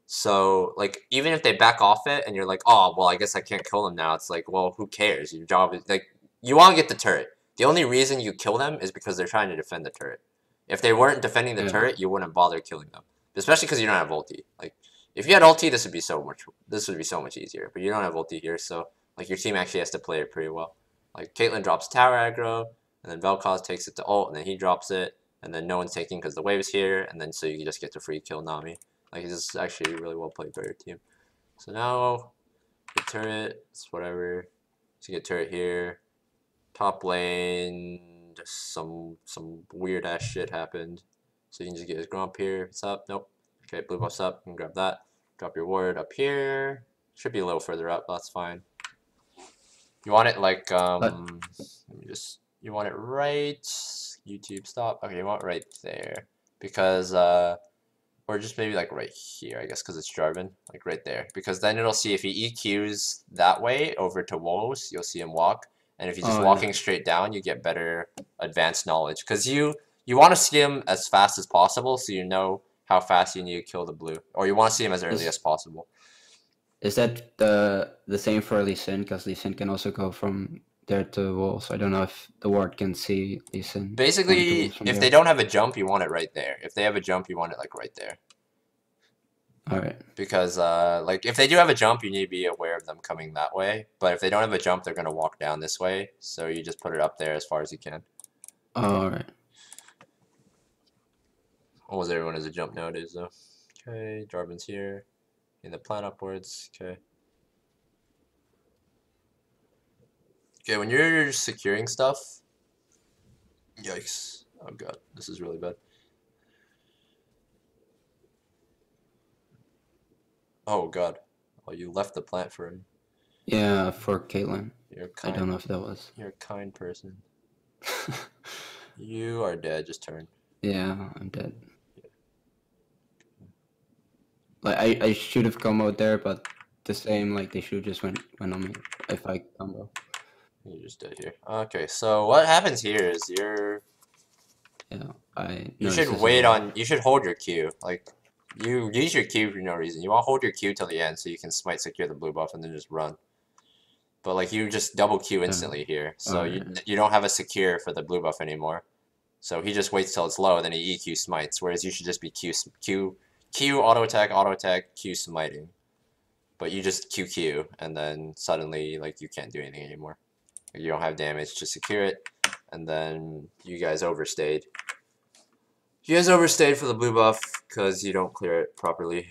So like even if they back off it and you're like, oh well, I guess I can't kill them now. It's like, well, who cares? Your job is like you want to get the turret. The only reason you kill them is because they're trying to defend the turret. If they weren't defending the turret, you wouldn't bother killing them. Especially because you don't have ulti. Like, if you had ulti, this would be so much easier. But you don't have ulti here, so like your team actually has to play it pretty well. Like Caitlyn drops tower aggro, and then Vel'Koz takes it to ult, and then he drops it, and then no one's taking because the wave is here, and then so you just get to free kill Nami. Like this is actually really well played by your team. So now the turret, it's whatever. So you get turret here. Top lane. Just some weird ass shit happened. So you can just get his Gromp here. It's up. Nope. Okay, blue buff's up. You can grab that. Drop your ward up here. Should be a little further up. That's fine. You want it like let me just. You want it right. YouTube stop. Okay, you want it right there because or just maybe like right here. I guess because it's Jarvan. Like right there because then it'll see if he EQs that way over to wolves. You'll see him walk. And if you're just walking straight down, you get better advanced knowledge. Because you want to skim as fast as possible so you know how fast you need to kill the blue. Or you want to see him as early as possible. Is that the same for Lee Sin? Because Lee Sin can also go from there to wolves. I don't know if the ward can see Lee Sin. Basically, if they don't have a jump, you want it right there. If they have a jump, you want it like right there. Alright. Because like if they do have a jump, you need to be aware of them coming that way. But if they don't have a jump, they're gonna walk down this way. So you just put it up there as far as you can. Alright. Almost everyone has a jump nowadays though. Okay, Jarvan's here. In the plant upwards. Okay. Okay, when you're securing stuff. Yikes. Oh god, this is really bad. Oh god. Oh, you left the plant for him. Yeah, for Caitlyn. I don't know if that was. You're a kind person. You are dead, just turn. Yeah, I'm dead. Like I should have comboed there, but the same, like they should just went on me if I combo. You're just dead here. Okay, so what happens here is you're you should wait on you should hold your Q. Like you use your Q for no reason. You want to hold your Q till the end so you can smite secure the blue buff and then just run. But like you just double Q instantly here. So you don't have a secure for the blue buff anymore. So he just waits till it's low, and then he EQ smites. Whereas you should just be Q auto attack, Q smiting. But you just QQ, and then suddenly like you can't do anything anymore. You don't have damage to secure it, and then you guys overstayed. You guys overstayed for the blue buff because you don't clear it properly.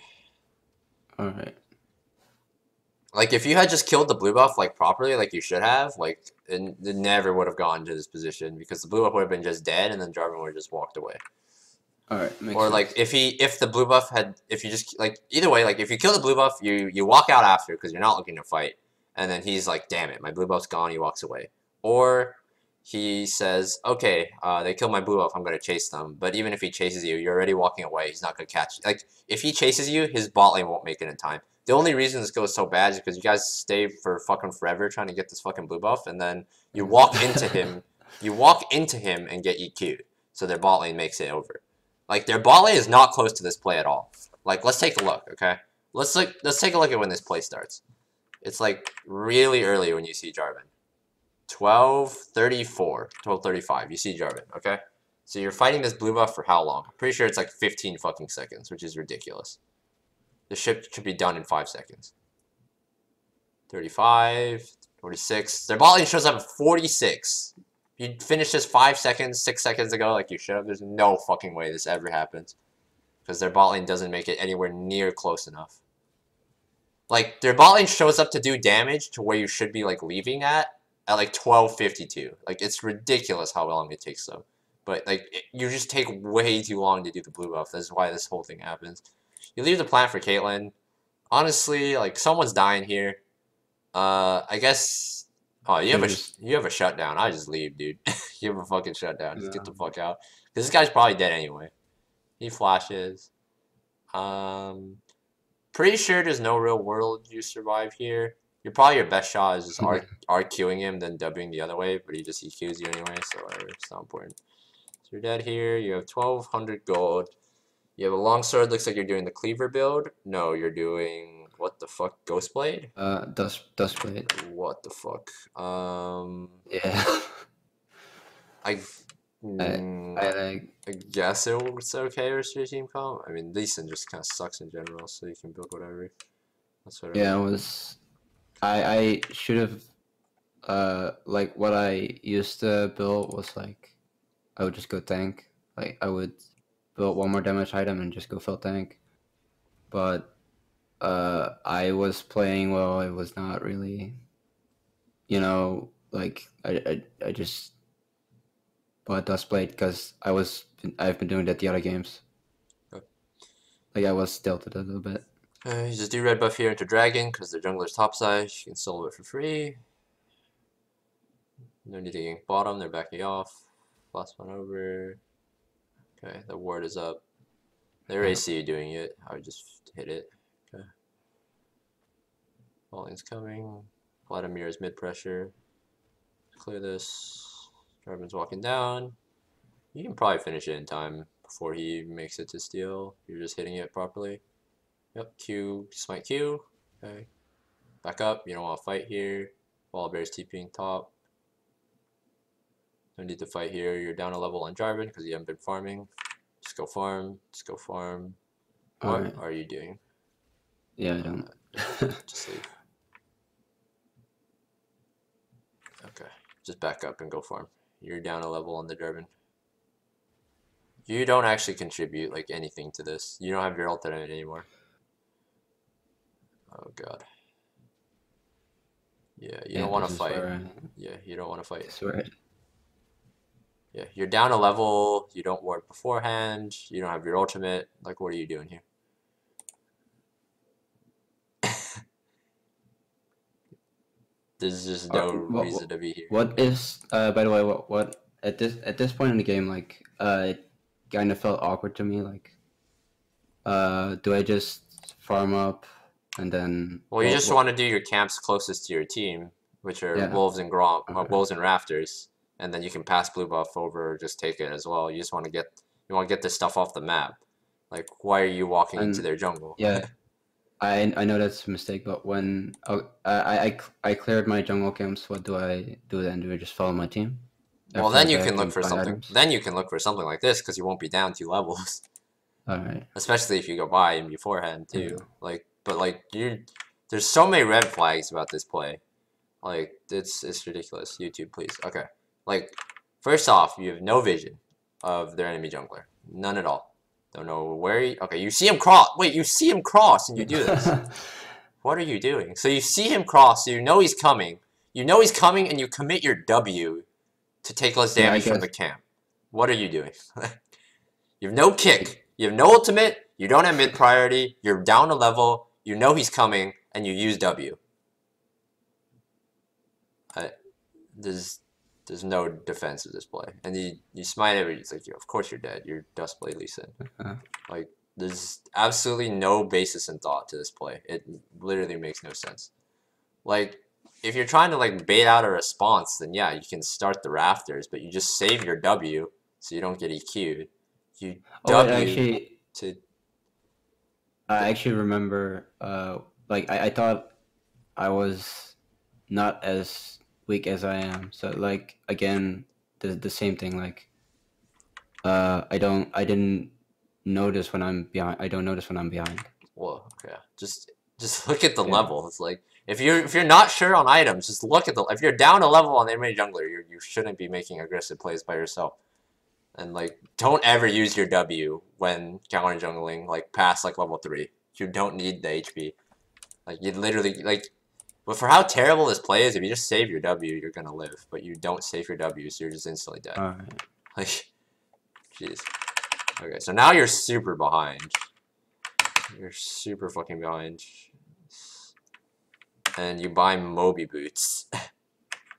Alright. Like, if you had just killed the blue buff, like, properly, like you should have, like, it never would have gotten to this position because the blue buff would have been just dead and then Jarvan would have just walked away. Alright, or, sense. like, if the blue buff had, if you just, like, either way, like, if you kill the blue buff, you walk out after because you're not looking to fight. And then he's like, damn it, my blue buff's gone, he walks away. Or he says, okay, they killed my blue buff, I'm going to chase them. But even if he chases you, you're already walking away, he's not going to catch. Like, if he chases you, his bot lane won't make it in time. The only reason this goes so bad is because you guys stay for fucking forever trying to get this fucking blue buff, and then you walk into him, and get EQ'd. So their bot lane makes it over. Like, their bot lane is not close to this play at all. Like, let's take a look, okay? Let's take a look at when this play starts. It's like really early when you see Jarvan. 12:34, 12:35. You see Jarvan, okay? So you're fighting this blue buff for how long? I'm pretty sure it's like 15 fucking seconds, which is ridiculous. The ship should be done in 5 seconds. 35, 46. Their bot lane shows up at 46. You finished this 5 seconds, 6 seconds ago like you should have. There's no fucking way this ever happens. Because their bot lane doesn't make it anywhere near close enough. Like, their bot lane shows up to do damage to where you should be, like, leaving at like 12:52. Like, it's ridiculous how long it takes them. But, like, you just take way too long to do the blue buff. That's why this whole thing happens. You leave the plant for Caitlyn. Honestly, like, someone's dying here. I guess... Oh, you have a shutdown. I just leave, dude. You have a fucking shutdown. Just get the fuck out. Because this guy's probably dead anyway. He flashes. Pretty sure there's no real world you survive here. You're probably your best shot is just RQing him, then Wing the other way, but he just EQs you anyway, so whatever, it's not important. So you're dead here, you have 1200 gold. You have a longsword, looks like you're doing the cleaver build. No, you're doing, what the fuck, Ghostblade? Dustblade. What the fuck? Yeah. I guess it's okay with your team comp. I mean, Lee Sin just kind of sucks in general, so you can build whatever. That's whatever. Yeah, I should have, like, what I used to build was, like, I would just go tank. Like, I would build one more damage item and just go full tank. But, I was playing well, it was not really, you know, like, I just bought Dustblade because I've been doing that the other games. Okay. Like, I was tilted a little bit. You just do red buff here into Dragon because the jungler's topside. You can solo it for free. No need to gank bottom, they're backing off. Last one over. Okay, the ward is up. They already see you doing it. I would just hit it. Okay. Balling's coming. Vladimir's mid pressure. Clear this. Jarvan's walking down. You can probably finish it in time before he makes it to steal. You're just hitting it properly. Yep, Q, smite Q. Okay. Back up, you don't want to fight here. Wallbear's TPing top. No need to fight here. You're down a level on Jarvan because you haven't been farming. Just go farm. Just go farm. What are you doing? Yeah, I don't. Just leave. Okay. Just back up and go farm. You're down a level on the Jarvan. You don't actually contribute like anything to this. You don't have your ult in it anymore. Oh god. Yeah, you don't want to fight. Yeah, you don't want to fight. Yeah, you're down a level, you don't ward beforehand, you don't have your ultimate. Like, what are you doing here? There's just no reason to be here. What is, by the way, what at this point in the game, like, it kind of felt awkward to me. Like, do I just farm up and then? Well, you just want to do your camps closest to your team, which are wolves and wolves and rafters, and then you can pass blue buff over or just take it as well. You just want to get this stuff off the map. Like, why are you walking into their jungle? Yeah, I know that's a mistake, but when I cleared my jungle camps, what do I do then? Do I just follow my team? Well, after then that you I can look can for buy something. items. Then you can look for something like this because you won't be down 2 levels. All right. Especially if you go buy him beforehand Yeah. too. Like, but like there's so many red flags about this play. Like, it's ridiculous. YouTube, please. Okay. Like, first off, you have no vision of their enemy jungler. None at all. Don't know where he... Okay, you see him cross. Wait, you see him cross and you do this. What are you doing? So you see him cross, so you know he's coming. You know he's coming, and you commit your W to take less Yeah, I damage from guess. the camp. What are you doing? You have no kick. You have no ultimate. You don't have mid priority. You're down a level. You know he's coming, and you use W. There's no defense of this play, and you smite it. It's like, of course you're dead. You're Dustblade Lee Sin. Like, there's absolutely no basis in thought to this play. It literally makes no sense. Like, if you're trying to like bait out a response, then yeah, you can start the rafters, but you just save your W so you don't get EQ'd. You Oh wait, W to I actually remember. Like I thought I was not as weak as I am. So like again, the same thing. Like I didn't notice when I'm behind. I don't notice when I'm behind. well, yeah, just look at the Yeah. level. It's like if you're not sure on items, just look at the if you're down a level on enemy jungler, you shouldn't be making aggressive plays by yourself. And like, don't ever use your W when counter jungling like past like level 3. You don't need the HP. Like, you literally like. But for how terrible this play is, if you just save your W, you're gonna live. But you don't save your W, so you're just instantly dead. All right. Like, jeez. Okay, so now you're super behind. You're super fucking behind. And you buy Moby boots.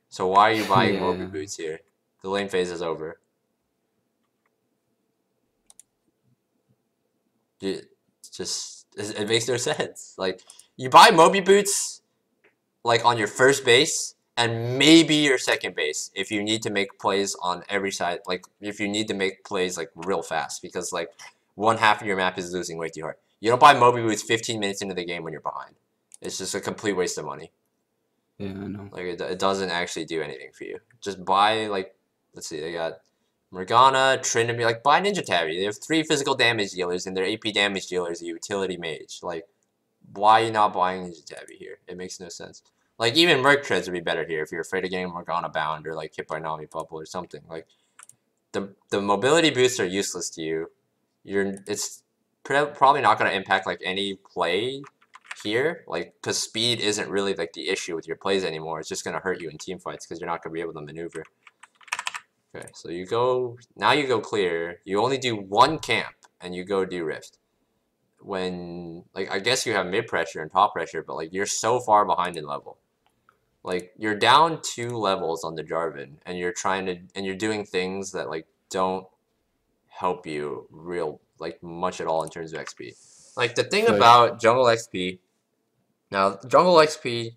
So why are you buying Moby boots here? The lane phase is over. It makes no sense. Like, you buy Moby boots like on your first base and maybe your second base if you need to make plays on every side. Like, if you need to make plays like real fast because like one half of your map is losing way too hard. You don't buy Moby boots 15 minutes into the game when you're behind. It's just a complete waste of money. Yeah, I know. Like, it doesn't actually do anything for you. Just buy, like, let's see, they got Morgana, Trinity, like, buy Ninja Tabby. They have 3 physical damage dealers, and their AP damage dealer is a utility mage. Like, why are you not buying Ninja Tabby here? It makes no sense. Like, even Merc Treads would be better here if you're afraid of getting Morgana bound or, like, hit by Nami Bubble or something. Like, the mobility boosts are useless to you. It's probably not going to impact, like, any play here, like, because speed isn't really like the issue with your plays anymore. It's just going to hurt you in team fights because you're not going to be able to maneuver. Okay, so you go clear. You only do 1 camp and you go do rift. When, like, I guess you have mid pressure and top pressure, but like, you're so far behind in level. Like, you're down 2 levels on the Jarvan and you're doing things that like don't help you like much at all in terms of XP. Like, the thing about jungle XP. Now, jungle XP,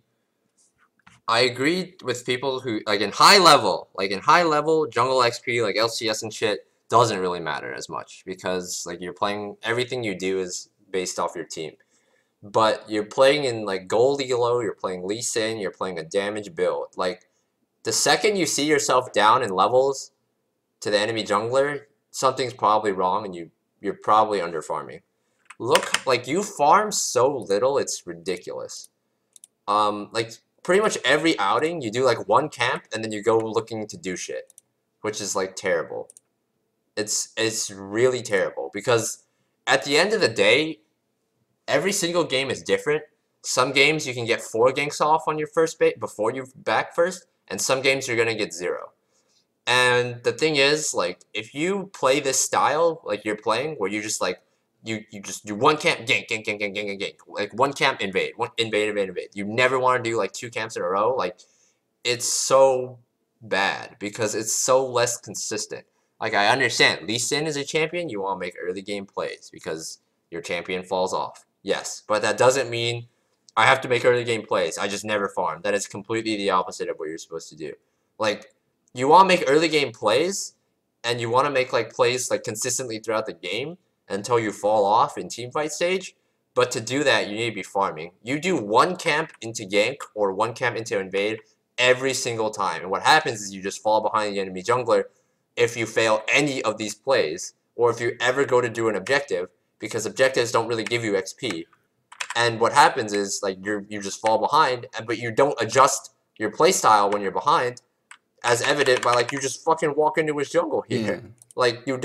I agree with people who, like, in high level, jungle XP, like, LCS and shit, doesn't really matter as much, because, like, you're playing, everything you do is based off your team. But you're playing in, like, gold elo, you're playing Lee Sin, you're playing a damage build. Like, the second you see yourself down in levels to the enemy jungler, something's probably wrong, and you're probably under farming. Look, like, you farm so little, it's ridiculous. Like, pretty much every outing, you do, like, 1 camp, and then you go looking to do shit. Which is, like, terrible. It's really terrible, because at the end of the day, every single game is different. Some games you can get 4 ganks off on your first bait before you back first, and some games you're gonna get 0. And the thing is, like, if you play this style, like you're playing, where you just, like, you just do 1 camp, gank, gank, gank, gank, gank, gank, gank. Like, 1 camp, invade. Invade. You never want to do, like, 2 camps in a row. Like, it's so bad, because it's so less consistent. Like, I understand, Lee Sin is a champion, you want to make early game plays, because your champion falls off. Yes, but that doesn't mean I have to make early game plays. I just never farm. That is completely the opposite of what you're supposed to do. Like, you want to make early game plays, and you want to make, like, plays, like, consistently throughout the game until you fall off in teamfight stage. But to do that, you need to be farming. You do 1 camp into gank or 1 camp into invade, every single time. And what happens is you just fall behind the enemy jungler if you fail any of these plays, or if you ever go to do an objective, because objectives don't really give you XP. And what happens is like you just fall behind, but you don't adjust your playstyle when you're behind, as evident by like you just fucking walk into his jungle here. Yeah. Like you're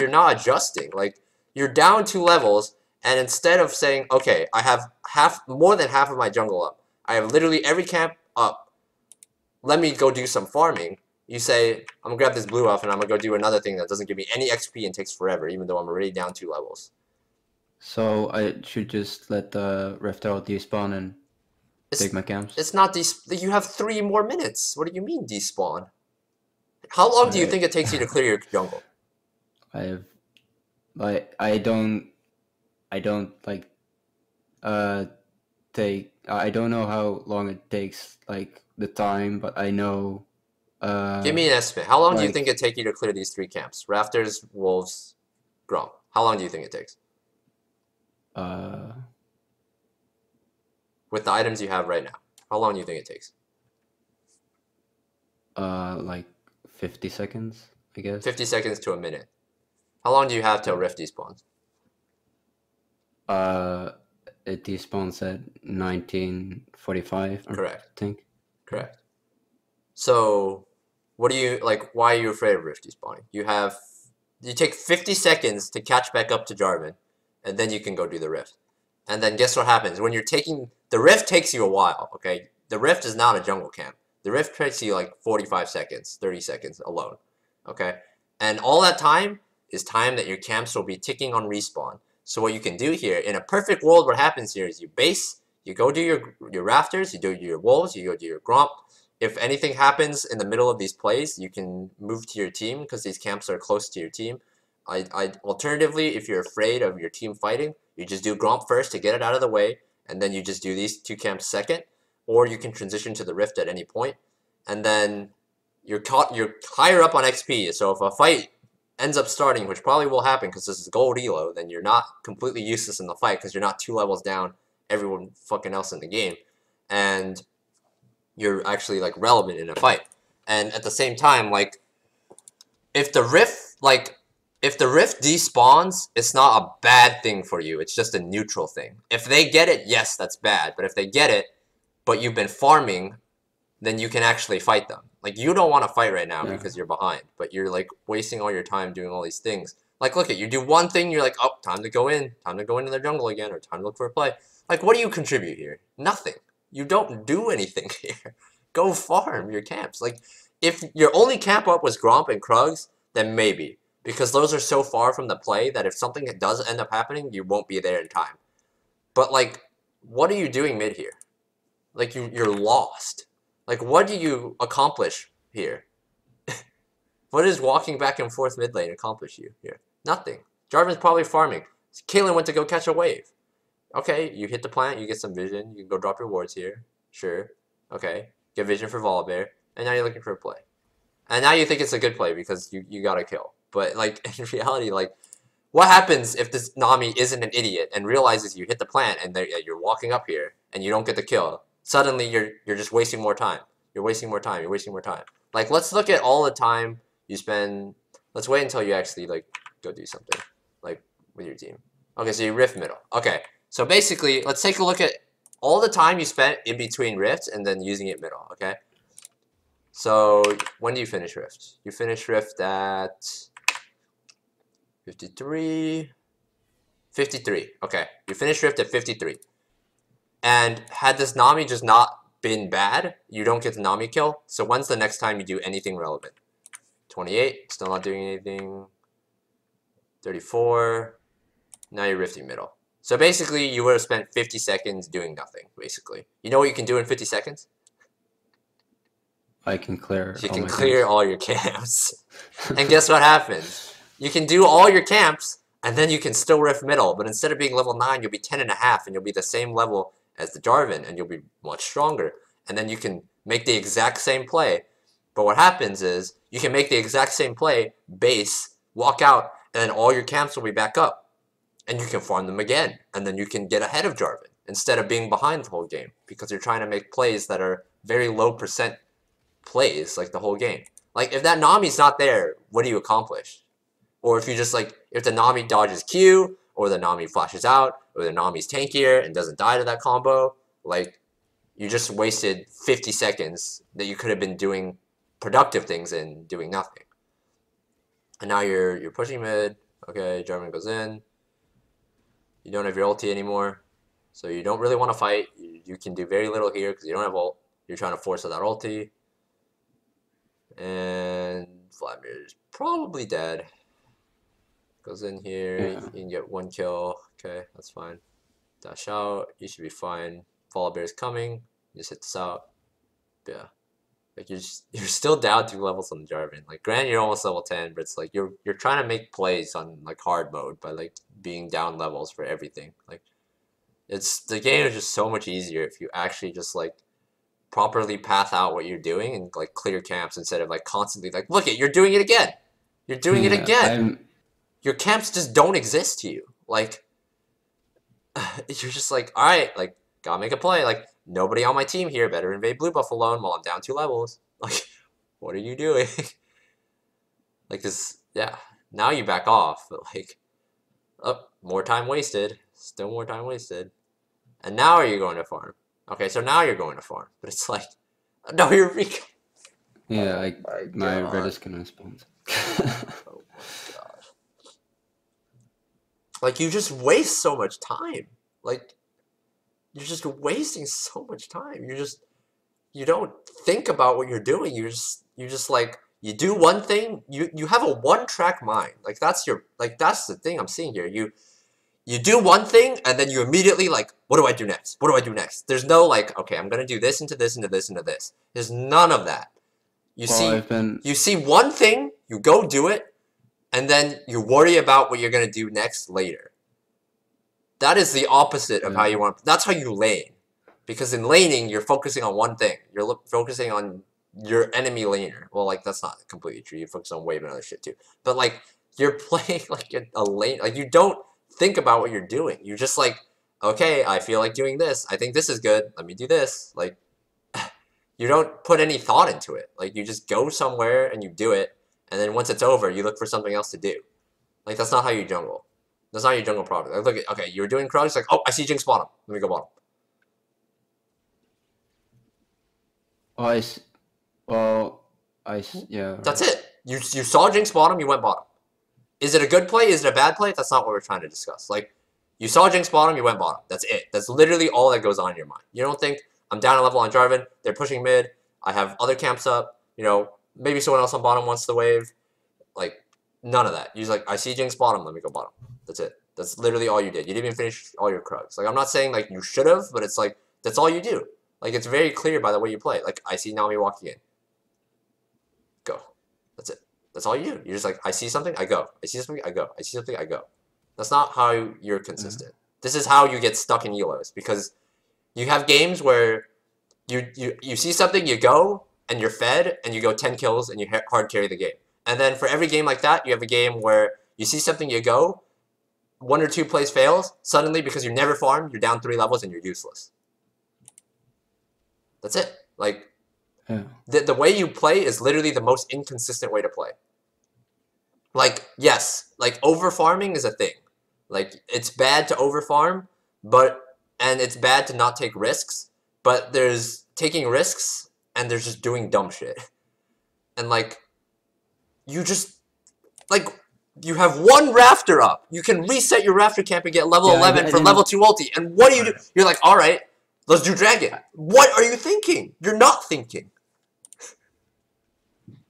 not adjusting. Like you're down 2 levels, and instead of saying, okay, I have more than half of my jungle up, I have literally every camp up, let me go do some farming, you say, I'm gonna grab this blue off and I'm gonna go do another thing that doesn't give me any XP and takes forever, even though I'm already down 2 levels. So I should just let the Rift Herald despawn and take my camps? It's not you have 3 more minutes. What do you mean despawn? How long do you think it takes you to clear your jungle? I don't like I don't know how long it takes, like the time, but I know. Give me an estimate. How long do you like- think it take you to clear these 3 camps? Rafters, Wolves, Gromp. How long do you think it takes? With the items you have right now, how long do you think it takes? Like 50 seconds, I guess. 50 seconds to a minute. How long do you have till Rift despawns? It despawns at 1945. Correct. I think. Correct. So, what do you like? Why are you afraid of Rift despawning? You take 50 seconds to catch back up to Jarvan, and then you can go do the Rift. And then guess what happens when you're taking the Rift? Takes you a while. Okay, the Rift is not a jungle camp. The Rift takes you like 45 seconds, 30 seconds alone. Okay, and all that time is time that your camps will be ticking on respawn. So what you can do here, in a perfect world, what happens here is you base, you go do your Rafters, you do your Wolves, you go do your Gromp. If anything happens in the middle of these plays, you can move to your team because these camps are close to your team. Alternatively, if you're afraid of your team fighting, you just do Gromp first to get it out of the way, and then you just do these 2 camps second, or you can transition to the Rift at any point, and then you're higher up on XP. So if a fight ends up starting, which probably will happen because this is gold elo, then you're not completely useless in the fight because you're not 2 levels down everyone fucking else in the game, and you're actually like relevant in a fight. And at the same time, like if the Rift despawns, it's not a bad thing for you. It's just a neutral thing. If they get it, yes, that's bad. But if they get it, but you've been farming, then you can actually fight them. Like you don't want to fight right now because you're behind, but you're like wasting all your time doing all these things. Like look at you do one thing, you're like, oh, time to go into their jungle again, or time to look for a play. Like what do you contribute here? Nothing. You don't do anything here. Go farm your camps. Like if your only camp up was Gromp and Krugs, then maybe. Because those are so far from the play that if something does end up happening, you won't be there in time. But like, what are you doing mid here? Like you're lost. Like what do you accomplish here? What does walking back and forth mid lane accomplish you here? Nothing. Jarvan's probably farming. Kaylin went to go catch a wave. Okay, you hit the plant, you get some vision, you can go drop your wards here. Sure. Okay. Get vision for Volibear, and now you're looking for a play. And now you think it's a good play because you got a kill. But like in reality, like what happens if this Nami isn't an idiot and realizes you hit the plant and you're walking up here and you don't get the kill? Suddenly you're just wasting more time. You're wasting more time. You're wasting more time. Like let's look at all the time you spend. Let's wait until you actually like go do something like with your team. Okay, so you rift middle. Okay, so basically let's take a look at all the time you spent in between rifts and then using it middle. Okay. So when do you finish rift? You finish rift at 53. 53. Okay. You finish rift at 53. And had this Nami just not been bad, you don't get the Nami kill. So when's the next time you do anything relevant? 28. Still not doing anything. 34. Now you're rifting middle. So basically, you would have spent 50 seconds doing nothing, basically. You know what you can do in 50 seconds? I can clear. You can clear all your camps. And guess what happens? You can do all your camps, and then you can still rift middle. But instead of being level 9, you'll be 10.5, and you'll be the same level as the Jarvan, and you'll be much stronger. And then you can make the exact same play. But what happens is, you can make the exact same play, base, walk out, and then all your camps will be back up. And you can farm them again, and then you can get ahead of Jarvan, instead of being behind the whole game, because you're trying to make plays that are very low percent plays like the whole game. Like if that Nami's not there, what do you accomplish? Or if you just like if the Nami dodges Q, or the Nami flashes out, or the Nami's tankier and doesn't die to that combo, like you just wasted 50 seconds that you could have been doing productive things and doing nothing. And now you're pushing mid. Okay, Jarvan goes in. You don't have your ulti anymore, so you don't really want to fight. You can do very little here because you don't have ult. You're trying to force that ulti. And Vladimir's probably dead. Goes in here, Yeah. you can get 1 kill. Okay, that's fine. Dash out, you should be fine. Follow Bear's coming, just hit this out. But yeah. Like you're still down 2 levels on the Jarvan. Like granted you're almost level 10, but it's like you're trying to make plays on like hard mode by like being down levels for everything. Like the game is just so much easier if you actually just like properly path out what you're doing and like clear camps instead of like constantly like look you're doing it again. You're doing it again. Your camps just don't exist to you. Like you're just like, alright, like gotta make a play. Like nobody on my team here better invade blue buff alone while I'm down 2 levels. Like, what are you doing? Like this, yeah. Now you back off, but like, oh, more time wasted. Still more time wasted. And now are you going to farm? Okay, so now you're going to farm, but it's like, no, you're Yeah, like my red is gonna spawn. Oh my god. Like you just waste so much time. Like you're just wasting so much time. You don't think about what you're doing. You just like you do one thing. You have a one-track mind. Like that's the thing I'm seeing here. You do one thing and then you immediately like, what do I do next? What do I do next? There's no like, okay, I'm gonna do this into this into this into this. There's none of that. You see one thing, you go do it, and then you worry about what you're gonna do next later. That is the opposite of how you want. That's how you lane. Because in laning, you're focusing on one thing. You're focusing on your enemy laner. Well, like, that's not completely true. You focus on wave and other shit, too. But, like, you're playing, like, a lane. Like, you don't think about what you're doing. You're just like, okay, I feel like doing this. I think this is good. Let me do this. Like, you don't put any thought into it. Like, you just go somewhere and you do it. And then once it's over, you look for something else to do. Like, that's not how you jungle. That's not your jungle product. Like, look at, okay, you're doing Krug. It's like, oh, I see Jinx bottom. Let me go bottom. Yeah. That's it. You saw Jinx bottom, you went bottom. Is it a good play? Is it a bad play? That's not what we're trying to discuss. Like, you saw Jinx bottom, you went bottom. That's it. That's literally all that goes on in your mind. You don't think, I'm down a level on Jarvan, they're pushing mid, I have other camps up, you know, maybe someone else on bottom wants the wave. Like, none of that. You're just like, I see Jinx bottom, let me go bottom. That's it. That's literally all you did. You didn't even finish all your Krugs. Like, I'm not saying, like, you should have, but it's like, that's all you do. Like, it's very clear by the way you play. Like, I see Nami walking in. Go. That's it. That's all you do. You're just like, I see something, I go. I see something, I go. I see something, I go. That's not how you're consistent. This is how you get stuck in elos, because you have games where you see something, you go, and you're fed, and you go 10 kills, and you hard carry the game. And then for every game like that, you have a game where you see something, you go, 1 or 2 plays fails, suddenly because you never farmed, you're down 3 levels and you're useless. That's it. Like, the way you play is literally the most inconsistent way to play. Like, yes, like over farming is a thing. Like, it's bad to over farm, and it's bad to not take risks, but there's taking risks and there's just doing dumb shit. And like, you have 1 rafter up. You can reset your rafter camp and get level 11 for level 2 ulti. And what do you do? You're like, all right, let's do dragon. What are you thinking? You're not thinking.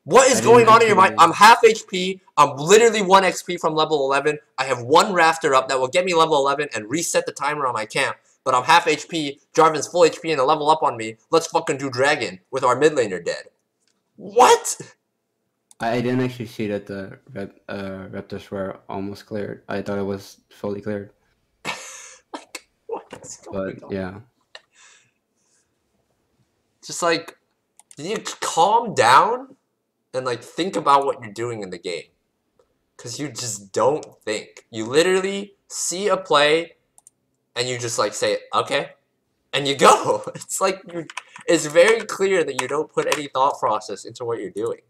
What is going on in your mind? I'm half HP. I'm literally 1 XP from level 11. I have 1 rafter up that will get me level 11 and reset the timer on my camp. But I'm half HP. Jarvan's full HP and a level up on me. Let's fucking do dragon with our mid laner dead. What? I didn't actually see that the raptors were almost cleared. I thought it was fully cleared. Like, what's going on? Yeah. Just like, you need to calm down and like think about what you're doing in the game. Because you just don't think. You literally see a play and you just like say, okay, and you go. It's like it's very clear that you don't put any thought process into what you're doing,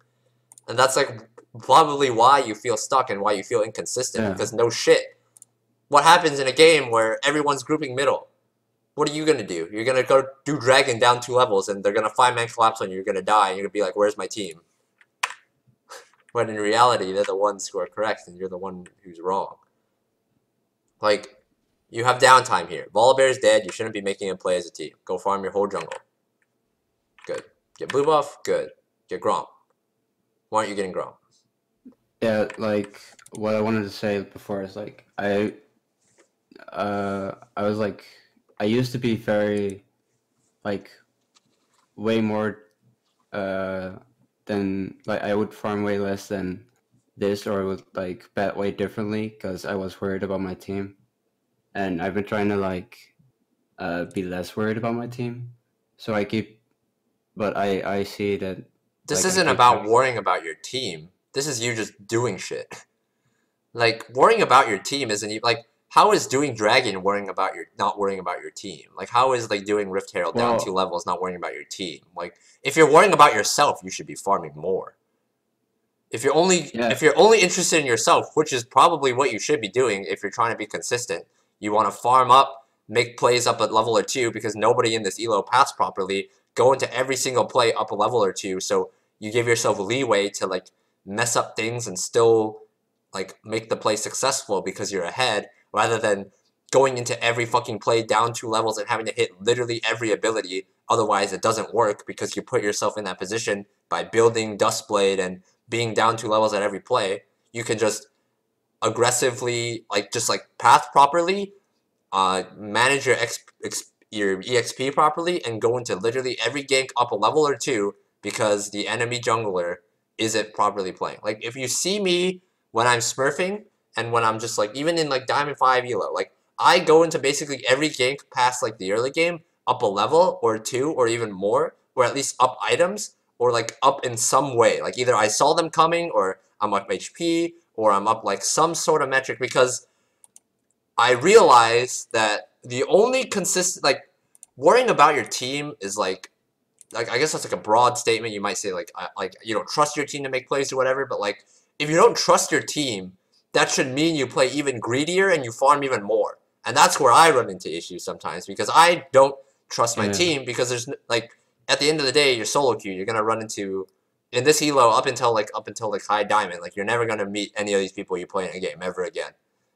and that's like probably why you feel stuck and why you feel inconsistent. Yeah. Because no shit, what happens in a game where everyone's grouping middle? What are you gonna do? You're gonna go do dragon down 2 levels, and they're gonna 5-man collapse on you. You're gonna die, and you're gonna be like, "Where's my team?" When in reality, they're the ones who are correct, and you're the one who's wrong. Like, you have downtime here. Volibear's dead. You shouldn't be making him play as a team. Go farm your whole jungle. Good. Get blue buff. Good. Get Grom. Why aren't you getting Grom? Yeah, like what I wanted to say before is like I was like I used to be very like way more than like I would farm way less than this, or would like bet way differently because I was worried about my team, and I've been trying to like be less worried about my team. So I keep, but I see that This like I isn't keep about trying. worrying about your team. This is you just doing shit. Like, worrying about your team isn't even like, how is doing dragon worrying about your not worrying about your team? Like, how is like doing Rift Herald down 2 Well, levels not worrying about your team? Like, if you're worrying about yourself, you should be farming more. If yeah, you're only interested in yourself, which is probably what you should be doing if you're trying to be consistent, you want to farm up, make plays up at level or 2 because nobody in this elo paths properly. Go into every single play up a level or 2, so you give yourself leeway to like mess up things and still like make the play successful because you're ahead, rather than going into every fucking play down 2 levels and having to hit literally every ability. Otherwise, it doesn't work because you put yourself in that position by building Dustblade and being down 2 levels at every play. You can just aggressively, like, just like path properly, manage your EXP properly, and go into literally every gank up a level or 2 because the enemy jungler isn't properly playing. Like, if you see me when I'm smurfing and when I'm just like, even in like Diamond 5 elo, like, I go into basically every gank past like the early game up a level or 2 or even more, or at least up items, or like up in some way. Like, either I saw them coming, or I'm up HP, or I'm up like some sort of metric, because I realize that the only consistent, like, worrying about your team is like I guess that's like a broad statement. You might say like you don't trust your team to make plays or whatever, but like, if you don't trust your team, that should mean you play even greedier and you farm even more. And that's where I run into issues sometimes, because I don't trust my yeah, team, because there's like, at the end of the day, you're solo queue. You're gonna run into, in this elo, up until like high diamond, like, you're never gonna meet any of these people you play in a game ever again.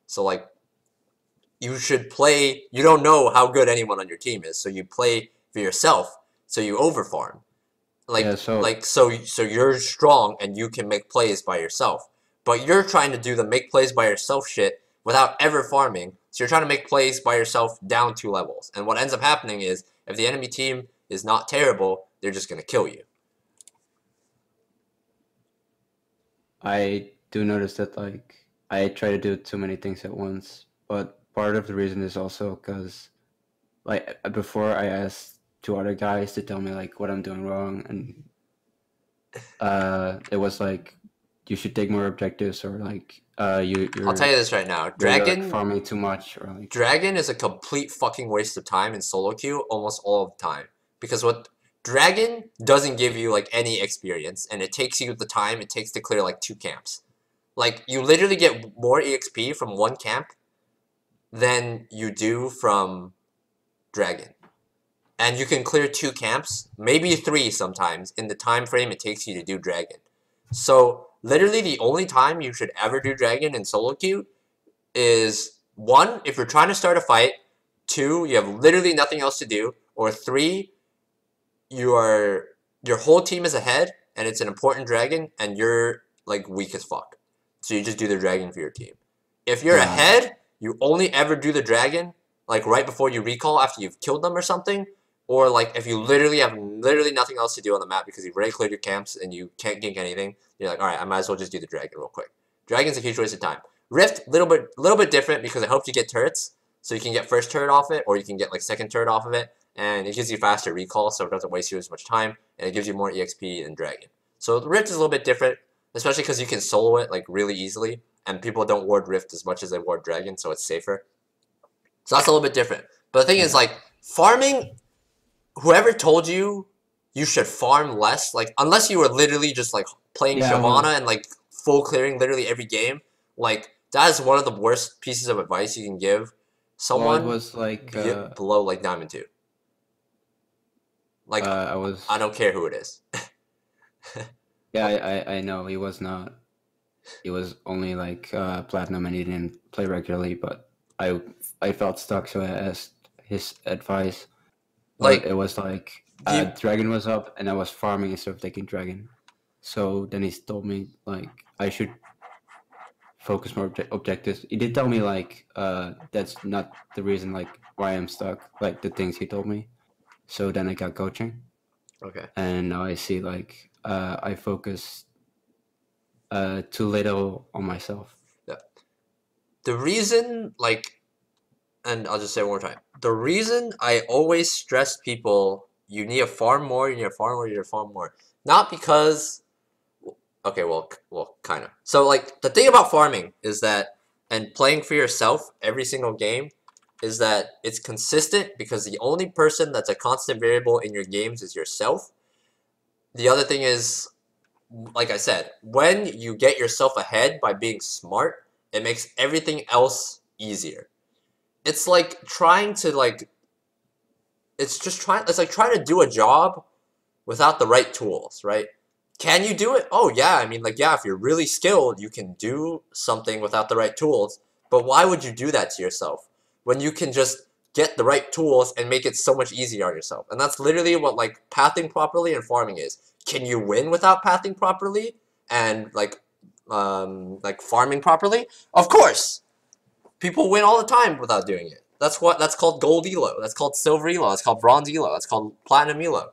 So like, you should play. You don't know how good anyone on your team is, so you play for yourself. So you overfarm, yeah. so you're strong and you can make plays by yourself. But you're trying to do the make plays by yourself shit without ever farming. So you're trying to make plays by yourself down 2 levels. And what ends up happening is, if the enemy team is not terrible, they're just gonna kill you. I do notice that like I try to do too many things at once, but part of the reason is also because like before I asked two other guys to tell me like what I'm doing wrong, and it was like you should take more objectives, or like I'll tell you this right now. you're like farming too much, or like Dragon is a complete fucking waste of time in solo queue almost all of the time. Because what Dragon doesn't give you like any experience, and it takes you the time it takes to clear like 2 camps. Like, you literally get more EXP from 1 camp than you do from Dragon. And you can clear 2 camps, maybe 3 sometimes, in the time frame it takes you to do Dragon. So literally the only time you should ever do Dragon in solo queue is, 1, if you're trying to start a fight, 2, you have literally nothing else to do, or 3, your whole team is ahead and it's an important dragon and you're like weak as fuck. So you just do the dragon for your team. If you're yeah, ahead, you only ever do the dragon like right before you recall after you've killed them or something, or like if you literally have nothing else to do on the map because you've already cleared your camps and you can't gank anything, you're like, all right, I might as well just do the dragon real quick. Dragon's a huge waste of time. Rift, little bit different because it helps you get turrets, so you can get first turret off it, or you can get like second turret off of it, and it gives you faster recall, so it doesn't waste you as much time, and it gives you more EXP than Dragon. So the Rift is a little bit different, especially because you can solo it like really easily, and people don't ward Rift as much as they ward Dragon, so it's safer. So that's a little bit different. But the thing is, yeah, like, farming, whoever told you you should farm less, like, unless you were literally just, like, playing Yeah, well, Shyvana and, like, full clearing literally every game, like, that is one of the worst pieces of advice you can give well, it someone was like below, like, Diamond 2. Like, I I was don't care who it is. yeah, I know he was not. He was only like platinum and he didn't play regularly. But I felt stuck, so I asked his advice. But Like, it was like the dragon was up and I was farming instead of taking dragon. So then he told me like I should focus more objectives. He did tell me like that's not the reason like why I'm stuck. Like the things he told me. So then I got coaching, okay. and now I see like I focus too little on myself. Yeah. The reason, like, and I'll just say it one more time. The reason I always stress people, you need to farm more, you need to farm more, you need to farm more. Not because, okay, well, kind of. So, like, the thing about farming is that, and playing for yourself every single game, is that it's consistent because the only person that's a constant variable in your games is yourself. The other thing is, like I said, when you get yourself ahead by being smart, it makes everything else easier. It's like trying to like it's like trying to do a job without the right tools, right? Can you do it? Oh yeah, I mean, like, yeah, if you're really skilled, you can do something without the right tools. But why would you do that to yourself when you can just get the right tools and make it so much easier on yourself? And that's literally what, like, pathing properly and farming is. Can you win without pathing properly and like farming properly? Of course. People win all the time without doing it. That's called gold elo. That's called silver elo. That's called bronze elo. That's called platinum elo.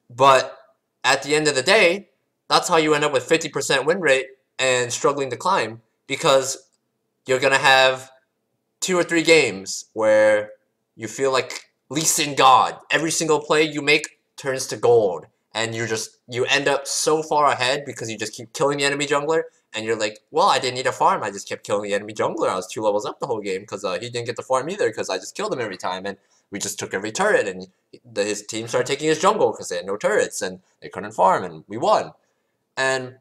But at the end of the day, that's how you end up with 50% win rate and struggling to climb, because you're gonna have 2 or 3 games where you feel like Lee Sin God. Every single play you make turns to gold, and you end up so far ahead because you just keep killing the enemy jungler, and you're like, well, I didn't need a farm. I just kept killing the enemy jungler. I was 2 levels up the whole game because he didn't get the farm either because I just killed him every time, and we just took every turret, and his team started taking his jungle because they had no turrets and they couldn't farm, and we won. And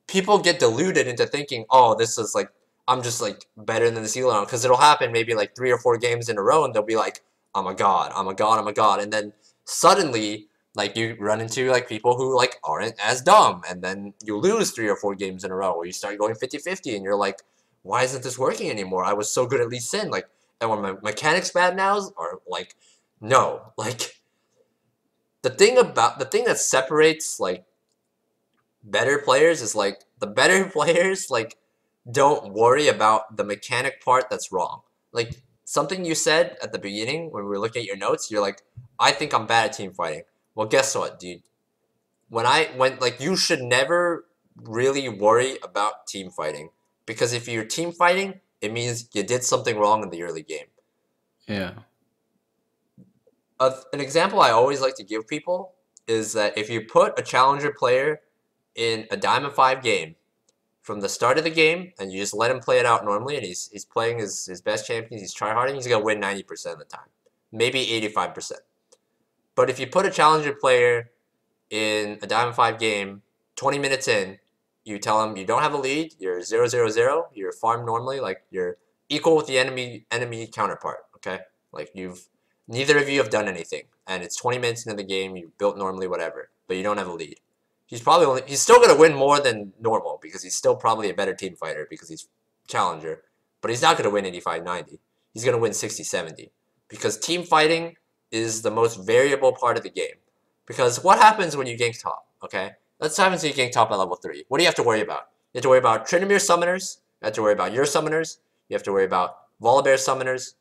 people get deluded into thinking, oh, this is like, I'm just like better than the Ceiling, because it'll happen maybe like 3 or 4 games in a row, and they'll be like, I'm a god, I'm a god, I'm a god, and then suddenly, like, you run into like people who like aren't as dumb, and then you lose 3 or 4 games in a row, or you start going 50-50, and you're like, why isn't this working anymore? I was so good at Lee Sin, like, and when my mechanics bad now, or like, no, like, the thing that separates like better players is like the better players like don't worry about the mechanic part that's wrong. Like, something you said at the beginning when we were looking at your notes, you're like, I think I'm bad at team fighting. Well, guess what, dude? When like, you should never really worry about team fighting, because if you're team fighting, it means you did something wrong in the early game. Yeah. An example I always like to give people is that if you put a challenger player in a Diamond 5 game from the start of the game, and you just let him play it out normally, and he's playing his best champions, he's tryharding, he's going to win 90% of the time. Maybe 85%. But if you put a challenger player in a Diamond 5 game, 20 minutes in, you tell him you don't have a lead, you're 0-0-0, you're farmed normally, like, you're equal with the enemy counterpart, okay? Like, neither of you have done anything, and it's 20 minutes into the game, you built normally, whatever, but you don't have a lead. He's still going to win more than normal, because he's still probably a better team fighter because he's challenger, but he's not going to win 85-90. He's going to win 60-70, because team fighting is the most variable part of the game. Because what happens when you gank top, okay? Let's happen to you gank top at level 3. What do you have to worry about? You have to worry about Trinimir summoners, you have to worry about your summoners, you have to worry about Volibear summoners,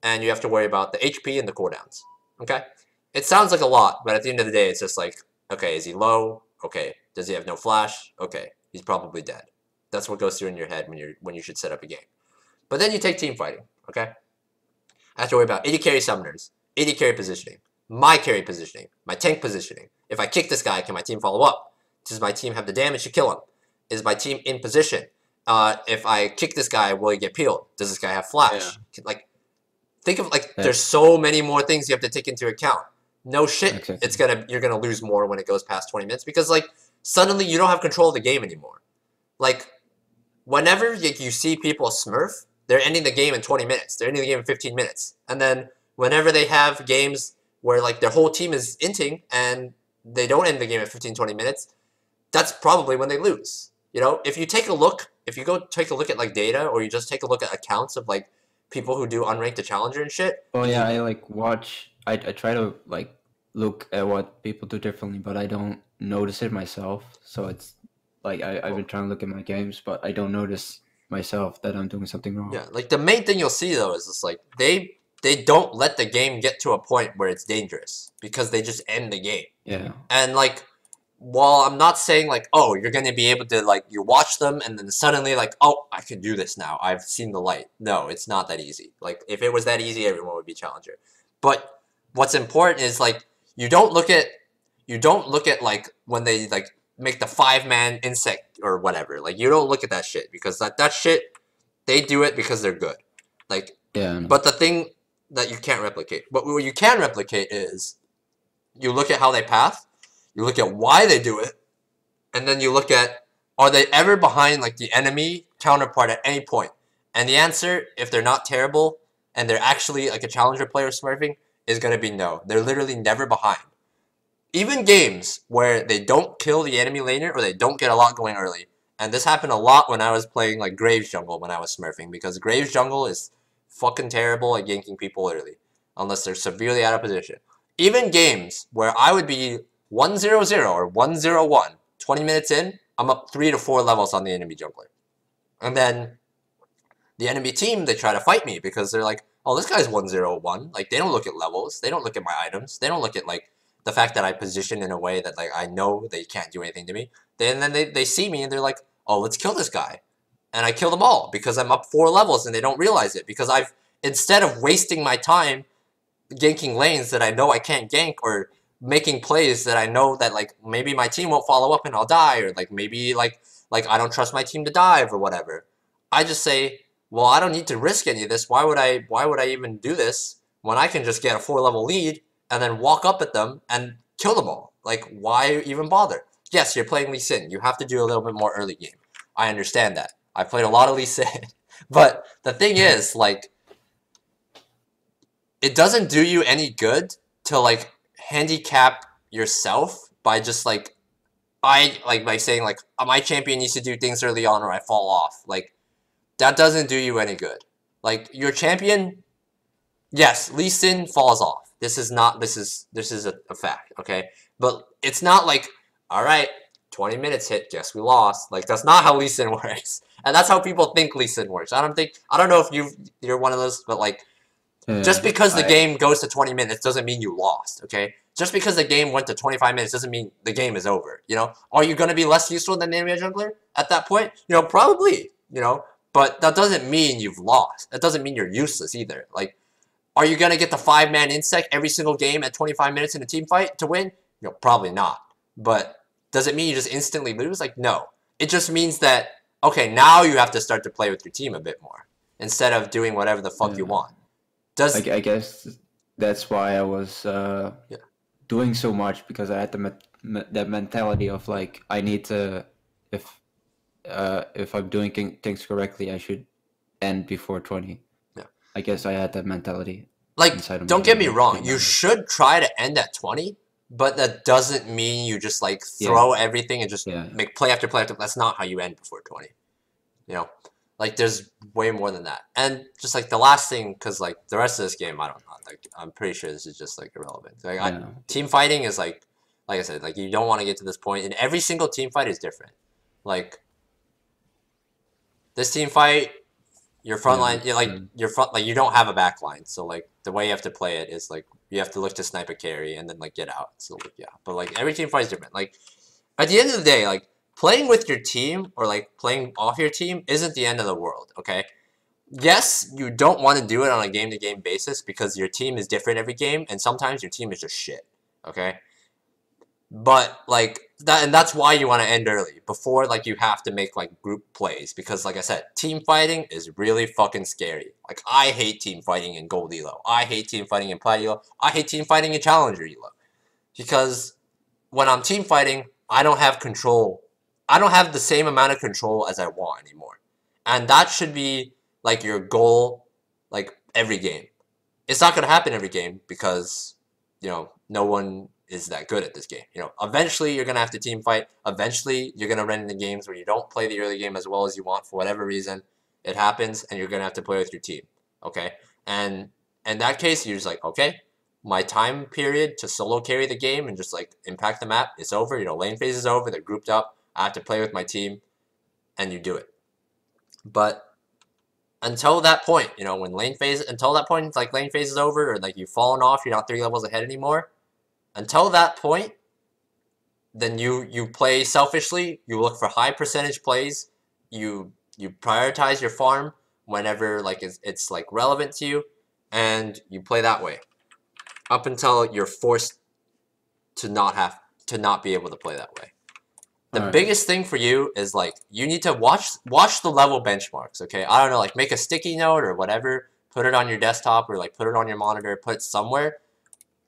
and you have to worry about the HP and the cooldowns, okay? It sounds like a lot, but at the end of the day, it's just like, okay, is he low? Okay, does he have no flash? Okay, he's probably dead. That's what goes through in your head when you should set up a game. But then you take team fighting, okay? I have to worry about 80 carry summoners, 80 carry positioning, my carry positioning, my tank positioning. If I kick this guy, can my team follow up? Does my team have the damage to kill him? Is my team in position? If I kick this guy, will he get peeled? Does this guy have flash? Yeah. Like, think of like Yeah. there's so many more things you have to take into account. No shit, Exactly. you're gonna lose more when it goes past 20 minutes because like suddenly you don't have control of the game anymore. Like whenever you see people smurf, they're ending the game in 20 minutes. They're ending the game in 15 minutes. And then whenever they have games where like their whole team is inting and they don't end the game at 15, 20 minutes, that's probably when they lose. You know, if you go take a look at like data or you just take a look at accounts of like people who do unranked to challenger and shit. Oh yeah, I like watch. I try to like look at what people do differently, but I don't notice it myself. So it's like I've been trying to look at my games, but I don't notice myself that I'm doing something wrong. Yeah, like the main thing you'll see though is just like they don't let the game get to a point where it's dangerous because they just end the game. Yeah. And like while I'm not saying like, oh, you're gonna be able to like you watch them and then suddenly like, oh, I can do this now. I've seen the light. No, it's not that easy. Like if it was that easy, everyone would be challenger. But what's important is like you don't look at like when they like make the 5-man insect or whatever. Like you don't look at that shit because that shit they do it because they're good. Like Yeah. but the thing that you can't replicate. But what you can replicate is you look at how they path, you look at why they do it, and then you look at are they ever behind like the enemy counterpart at any point? And the answer, if they're not terrible and they're actually like a challenger player smurfing, is gonna be no. They're literally never behind. Even games where they don't kill the enemy laner or they don't get a lot going early. And this happened a lot when I was playing like Graves jungle when I was smurfing because Graves jungle is fucking terrible at ganking people early unless they're severely out of position. Even games where I would be 1-0-0 or 1-0-1, 20 minutes in, I'm up 3 to 4 levels on the enemy jungler. And then the enemy team, they try to fight me because they're like, oh, this guy's 1-0-1. Like, they don't look at levels. They don't look at my items. They don't look at, like, the fact that I position in a way that, like, I know they can't do anything to me. And then they see me and they're like, oh, let's kill this guy. And I kill them all because I'm up 4 levels and they don't realize it because instead of wasting my time ganking lanes that I know I can't gank or making plays that I know that like maybe my team won't follow up and I'll die or like maybe like I don't trust my team to dive or whatever. I just say, well, I don't need to risk any of this. Why would I even do this when I can just get a 4-level lead and then walk up at them and kill them all? Like why even bother? Yes, you're playing Lee Sin. You have to do a little bit more early game. I understand that. I've played a lot of Lee Sin. But the thing is, like, it doesn't do you any good to like handicap yourself by just like by saying like my champion needs to do things early on or I fall off. Like that doesn't do you any good. Like your champion, yes, Lee Sin falls off. This is a fact, okay? But it's not like, all right, 20 minutes hit, guess we lost. Like that's not how Lee Sin works. And that's how people think Lee Sin works. I don't know if you're one of those, but like just because the game goes to 20 minutes doesn't mean you lost, okay? Just because the game went to 25 minutes doesn't mean the game is over, you know? Are you going to be less useful than the enemy jungler at that point? You know, probably, you know? But that doesn't mean you've lost. That doesn't mean you're useless either. Like, are you going to get the 5-man insect every single game at 25 minutes in a team fight to win? You know, probably not. But does it mean you just instantly lose? Like, no. It just means that, okay, now you have to start to play with your team a bit more instead of doing whatever the fuck you want. I guess that's why I was doing so much because I had that mentality of like I need to if I'm doing things correctly I should end before 20. Yeah, I guess I had that mentality. Like, don't get me wrong, you should try to end at 20, but that doesn't mean you just like throw everything and just make play after play after. That's not how you end before 20. You know. Like, there's way more than that. And just, like, the last thing, because, like, the rest of this game, I don't know. Like, I'm pretty sure this is just, like, irrelevant. Like, team fighting is, like I said, like, you don't want to get to this point. And every single team fight is different. Like, this team fight, your front line, you don't have a back line. So, like, the way you have to play it is, like, you have to look to snipe a carry and then, like, get out. So, like, yeah. But, like, every team fight is different. Like, at the end of the day, like, playing with your team or like playing off your team isn't the end of the world, okay? Yes, you don't want to do it on a game-to-game basis because your team is different every game and sometimes your team is just shit, okay? But like that, and that's why you want to end early before like you have to make like group plays because like I said, team fighting is really fucking scary. Like I hate team fighting in gold elo. I hate team fighting in plat elo. I hate team fighting in challenger elo because when I'm team fighting, I don't have control. I don't have the same amount of control as I want anymore, and that should be like your goal, like every game. It's not gonna happen every game because no one is that good at this game. Eventually you're gonna have to team fight. Eventually you're gonna run into games where you don't play the early game as well as you want for whatever reason. It happens, and you're gonna have to play with your team. Okay, and in that case, you're just like, okay, my time period to solo carry the game and just like impact the map is over. Lane phase is over. They're grouped up. I have to play with my team, and you do it. But until that point, until that point, it's like lane phase is over, or like you've fallen off, you're not 3 levels ahead anymore. Until that point, then you play selfishly. You look for high percentage plays. You prioritize your farm whenever like it's like relevant to you, and you play that way up until you're forced to not be able to play that way. The biggest thing for you is like you need to watch the level benchmarks. Okay, I don't know, like make a sticky note or whatever, put it on your desktop or like put it on your monitor, put it somewhere.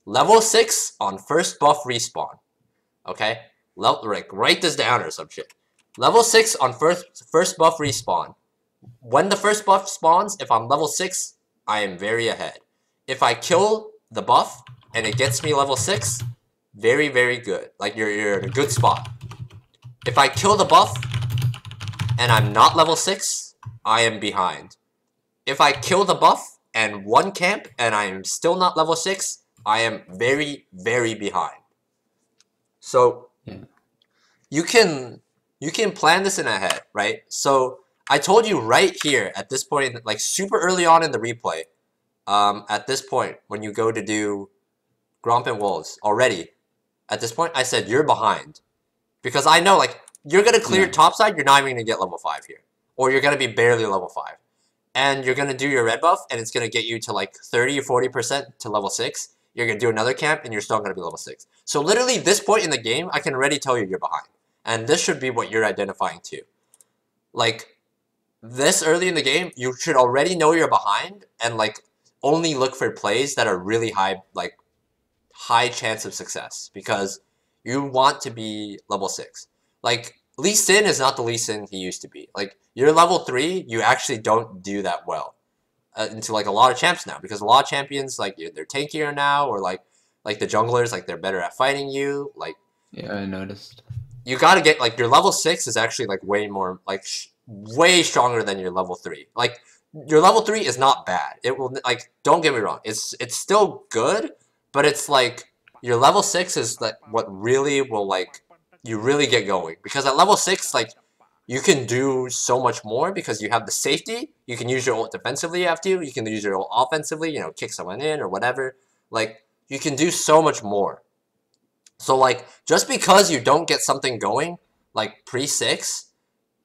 Level 6 on first buff respawn. Okay, like write this down or some shit. Level 6 on first buff respawn. When the first buff spawns, if I'm level 6, I am very ahead. If I kill the buff and it gets me level 6, very, very good. Like you're in a good spot. If I kill the buff and I'm not level 6, I am behind. If I kill the buff and one camp and I am still not level 6, I am very, very behind. So you can plan this in ahead, right? So I told you right here at this point, like super early on in the replay, at this point when you go to do Gromp and Wolves already, at this point I said you're behind. Because I know like you're gonna clear topside, you're not even gonna get level 5 here. Or you're gonna be barely level 5. And you're gonna do your red buff and it's gonna get you to like 30 or 40% to level 6. You're gonna do another camp and you're still gonna be level 6. So literally this point in the game, I can already tell you're behind. And this should be what you're identifying too. Like this early in the game, you should already know you're behind and like only look for plays that are really high, like high chance of success. Because you want to be level 6. Like, Lee Sin is not the Lee Sin he used to be. Like, you're level 3, you actually don't do that well. Into, like, a lot of champs now. Because a lot of champions, like, they're tankier now. Or, like the junglers, like, they're better at fighting you. Like, yeah, I noticed. You gotta get, like, your level 6 is actually, like, way more, like, way stronger than your level 3. Like, your level 3 is not bad. It will, like, don't get me wrong. It's still good, but it's, like, your level 6 is like what really will like you really get going, because at level 6 like you can do so much more because you have the safety. You can use your ult defensively if you have to. You can use your ult offensively, kick someone in or whatever. Like you can do so much more. So like just because you don't get something going like pre-6,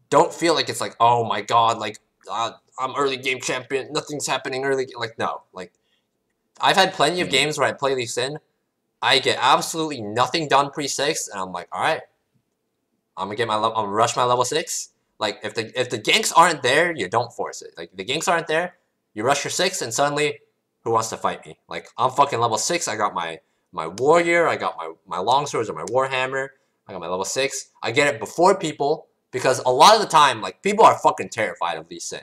don't feel like it's like, oh my god, like I'm early game champion, nothing's happening early. Like no, like I've had plenty of games where I play Lee Sin. I get absolutely nothing done pre-6, and I'm like, all right, I'm gonna rush my level 6. Like if the ganks aren't there, you don't force it. Like the ganks aren't there, you rush your 6, and suddenly, who wants to fight me? Like I'm fucking level 6. I got my warrior, I got my longswords or my warhammer. I got my level 6. I get it before people because a lot of the time, like people are fucking terrified of Lee Sin.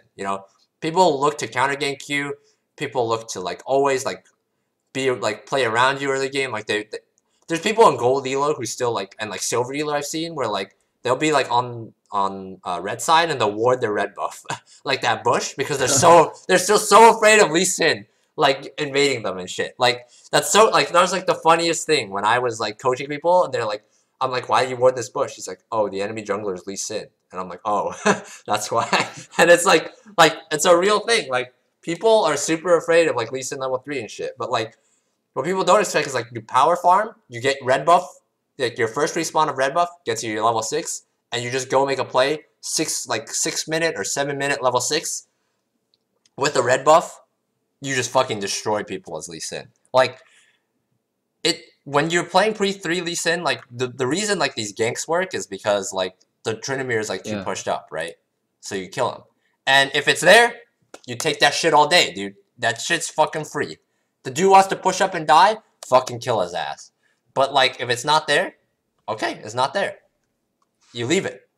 People look to counter gank you. People look to like always like play around you early game. Like there's people in gold elo who still like, and like silver elo I've seen where like they'll be like on red side and they'll ward their red buff like that bush because they're still so afraid of Lee Sin like invading them and shit. Like that's so like that was like the funniest thing when I was like coaching people and they're like, I'm like, why do you ward this bush? He's like, oh, the enemy jungler is Lee Sin. And I'm like, oh, that's why. And it's like it's a real thing. Like people are super afraid of like Lee Sin level 3 and shit. But like what people don't expect is like you power farm, you get red buff, like your first respawn of red buff gets you your level 6, and you just go make a play 6 minute or 7 minute level 6 with the red buff. You just fucking destroy people as Lee Sin. Like when you're playing pre-3 Lee Sin, like the reason like these ganks work is because like the Tryndamere is like too Yeah. pushed up, right? So you kill him. And if it's there, you take that shit all day, dude. That shit's fucking free. The dude wants to push up and die, fucking kill his ass. But like if it's not there, okay, it's not there. You leave it.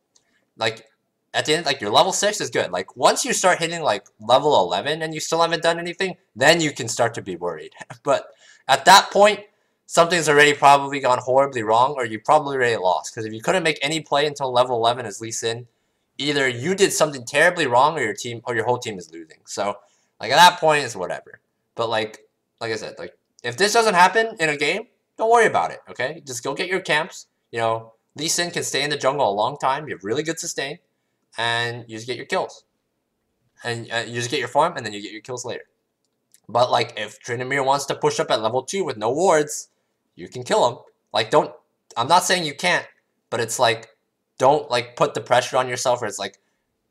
Like at the end, like your level 6 is good. Like once you start hitting like level 11 and you still haven't done anything, then you can start to be worried. But at that point, something's already probably gone horribly wrong, or you probably already lost. Because if you couldn't make any play until level 11 as Lee Sin, either you did something terribly wrong, or your whole team is losing. So like at that point, it's whatever. But like I said, like if this doesn't happen in a game, don't worry about it. Okay, just go get your camps. You know, Lee Sin can stay in the jungle a long time. You have really good sustain, and you just get your kills, and you just get your farm, and then you get your kills later. But like if Tryndamere wants to push up at level 2 with no wards, you can kill him. Like don't. I'm not saying you can't, but it's like don't like put the pressure on yourself where it's like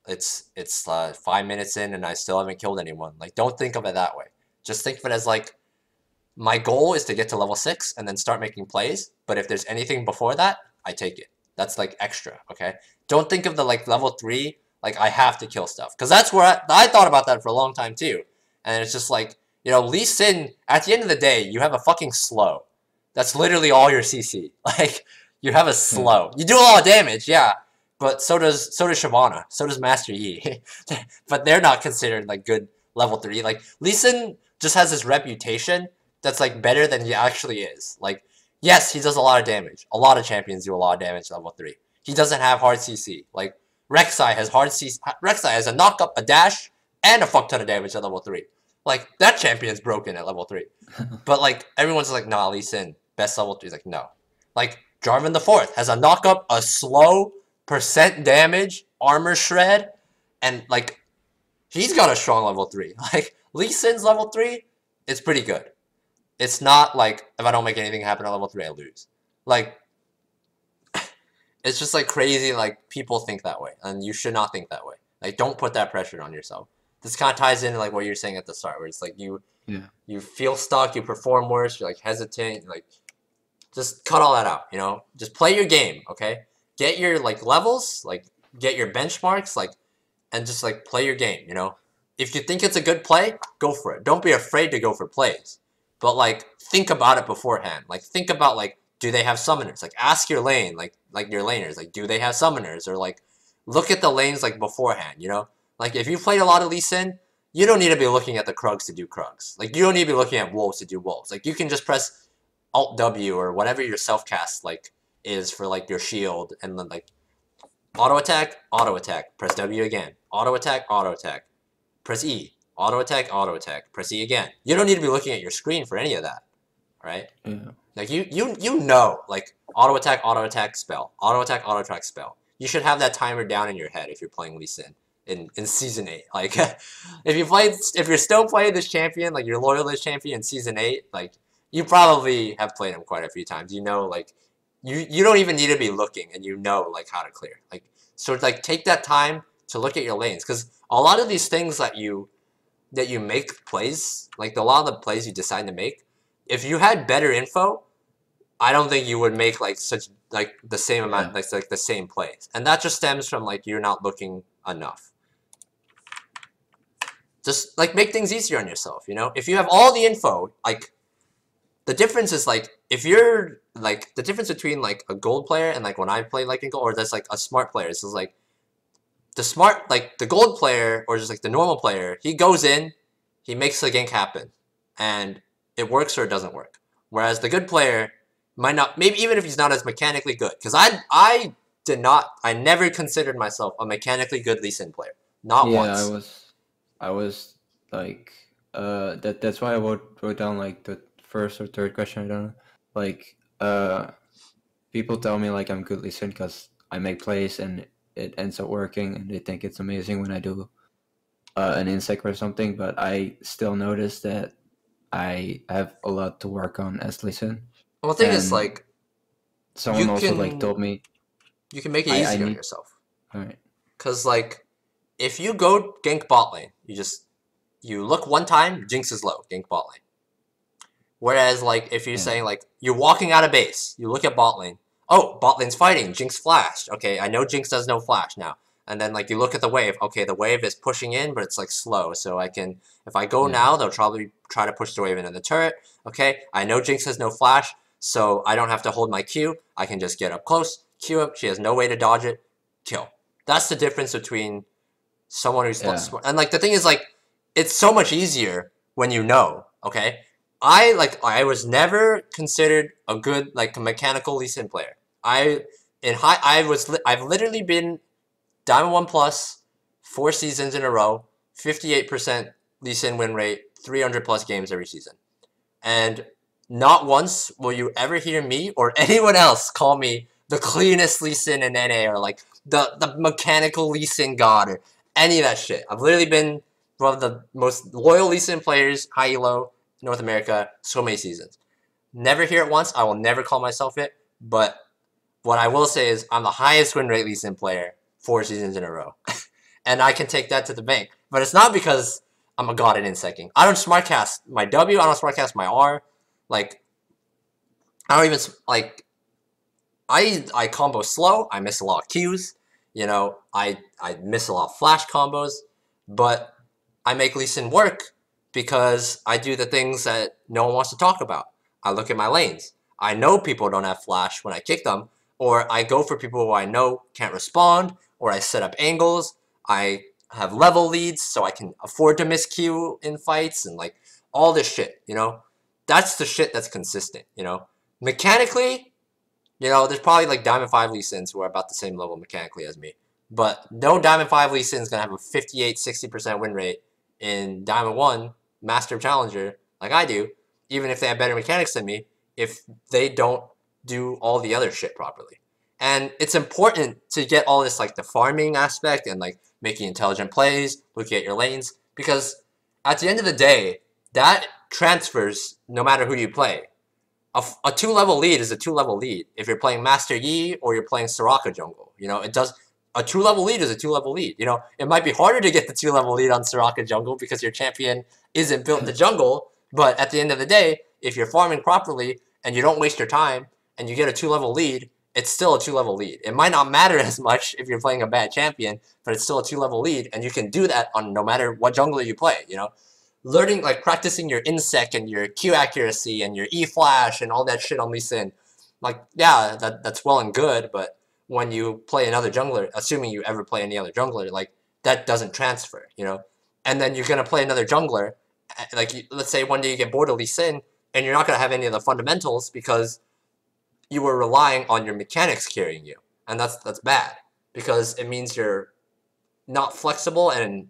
it's 5 minutes in and I still haven't killed anyone. Like don't think of it that way. Just think of it as like my goal is to get to level 6 and then start making plays. But if there's anything before that, I take it. That's like extra. Okay. Don't think of the like level 3 like I have to kill stuff, because that's where I thought about that for a long time too. And it's just like, you know, Lee Sin, at the end of the day, you have a fucking slow. That's literally all your CC. Like, you have a slow. You do a lot of damage, yeah, but so does Shyvana. So does Master Yi. But they're not considered, like, good level 3. Like, Lee Sin just has this reputation that's, like, better than he actually is. Like, yes, he does a lot of damage. A lot of champions do a lot of damage at level 3. He doesn't have hard CC. Like, Rek'Sai has hard CC. Rek'Sai has a knock-up, a dash, and a fuck ton of damage at level 3. Like, that champion's broken at level 3. But, like, everyone's like, nah, Lee Sin, best level 3. He's like, no. Like, Jarvan the Fourth has a knock-up, a slow, percent damage, armor shred, and, like, he's got a strong level 3. Like, Lee Sin's level 3, it's pretty good. It's not like, if I don't make anything happen at level 3, I lose. Like, it's just, like, crazy, like, people think that way. And you should not think that way. Like, don't put that pressure on yourself. This kind of ties into, like, what you're saying at the start, where it's, like, you feel stuck, you perform worse, you're, like, hesitant, like, just cut all that out, you know? Just play your game, okay? Get your, like, levels, like, get your benchmarks, like, and just, like, play your game, you know? If you think it's a good play, go for it. Don't be afraid to go for plays. But, like, think about it beforehand. Like, think about, like, do they have summoners? Like, ask your lane, like your laners, like, do they have summoners? Or, like, look at the lanes, like, beforehand, you know? Like, if you played a lot of Lee Sin, you don't need to be looking at the Krugs to do Krugs. Like, you don't need to be looking at Wolves to do Wolves. Like, you can just press Alt-W or whatever your self-cast, like, is for, like, your shield. And then, like, auto-attack, press W again. Auto-attack, press E. Auto-attack, press E again. You don't need to be looking at your screen for any of that, right? Yeah. Like, you know, like, auto-attack, spell. Auto-attack, spell. You should have that timer down in your head if you're playing Lee Sin. In Season 8. Like, if you're still playing this champion, like, you're loyal to this champion in Season 8, like, you probably have played him quite a few times. You know, like, you don't even need to be looking, and you know, like, how to clear. Like, so, like, take that time to look at your lanes, because a lot of these things that you make plays, like, a lot of the plays you decide to make, if you had better info, I don't think you would make, like, such, like, the same amount, like the same plays. And that just stems from, like, you're not looking enough. Just, like, make things easier on yourself, you know? If you have all the info, like, the difference is, like, if you're, like, the difference between, like, a gold player and, like, when I play, like, in gold, or that's, like, a smart player, is like, the smart, like, the gold player, or just, like, the normal player, he goes in, he makes the gank happen, and it works or it doesn't work. Whereas the good player might not, maybe even if he's not as mechanically good, because I never considered myself a mechanically good Lee Sin player. Not once. I was like, that's why I wrote down, like, the first or third question. I don't know. Like, people tell me, like, I'm good Lee Sin because I make plays and it ends up working, and they think it's amazing when I do an insect or something. But I still notice that I have a lot to work on as Lee Sin. Well, the thing is, like, someone also, like, told me you can make it easier on yourself. All right. Because, like, if you go gank bot lane, you look one time, Jinx is low, gank bot lane. Whereas, like, if you're Yeah. saying, like, you're walking out of base, you look at bot lane. Oh, bot lane's fighting. Jinx flashed. Okay, I know Jinx does no flash now. And then, like, you look at the wave. Okay, the wave is pushing in, but it's, like, slow. So I can, if I go now, they'll probably try to push the wave into the turret. Okay, I know Jinx has no flash, so I don't have to hold my Q. I can just get up close, Q up. She has no way to dodge it. Kill. That's the difference between someone who's smart. And, like, the thing is, like, it's so much easier when you know, okay? I was never considered a good, like, mechanical Lee Sin player. I've literally been Diamond 1 Plus 4 seasons in a row, 58% Lee Sin win rate, 300 plus games every season. And not once will you ever hear me or anyone else call me the cleanest Lee Sin in NA, or like the mechanical Lee Sin god, or any of that shit. I've literally been one of the most loyal Lee Sin players, high elo, North America, so many seasons. Never hear it once. I will never call myself it. But what I will say is I'm the highest win rate Lee Sin player 4 seasons in a row. And I can take that to the bank. But it's not because I'm a god at insecting. I don't smartcast my W. I don't smartcast my R. Like, I don't even, like, I combo slow. I miss a lot of Qs. You know, I miss a lot of flash combos. But I make Lee Sin work because I do the things that no one wants to talk about. I look at my lanes. I know people don't have flash when I kick them, or I go for people who I know can't respond, or I set up angles. I have level leads so I can afford to miss Q in fights, and like all this shit, you know? That's the shit that's consistent, you know? Mechanically, you know, there's probably like Diamond 5 Lee Sins who are about the same level mechanically as me. But no Diamond 5 Lee Sin is going to have a 58-60% win rate in Diamond 1 Master Challenger like I do, even if they have better mechanics than me, if they don't do all the other shit properly. And it's important to get all this, like, the farming aspect and, like, making intelligent plays, looking at your lanes, because at the end of the day, that transfers no matter who you play. A 2-level lead is a 2-level lead. If you're playing Master Yi or you're playing Soraka jungle, you know, it does. A 2-level lead is a 2-level lead. You know, it might be harder to get the 2-level lead on Soraka jungle because your champion isn't built to jungle, but at the end of the day, if you're farming properly and you don't waste your time and you get a 2-level lead, it's still a 2-level lead. It might not matter as much if you're playing a bad champion, but it's still a 2-level lead, and you can do that on no matter what jungler you play, you know? Learning, like, practicing your insec and your Q accuracy and your E flash and all that shit on Lee Sin, like, yeah, that's well and good, but when you play another jungler, assuming you ever play any other jungler, like, that doesn't transfer, you know? And then you're going to play another jungler, like, let's say one day you get bored of Lee Sin, and you're not going to have any of the fundamentals because you were relying on your mechanics carrying you. And that's bad, because it means you're not flexible, and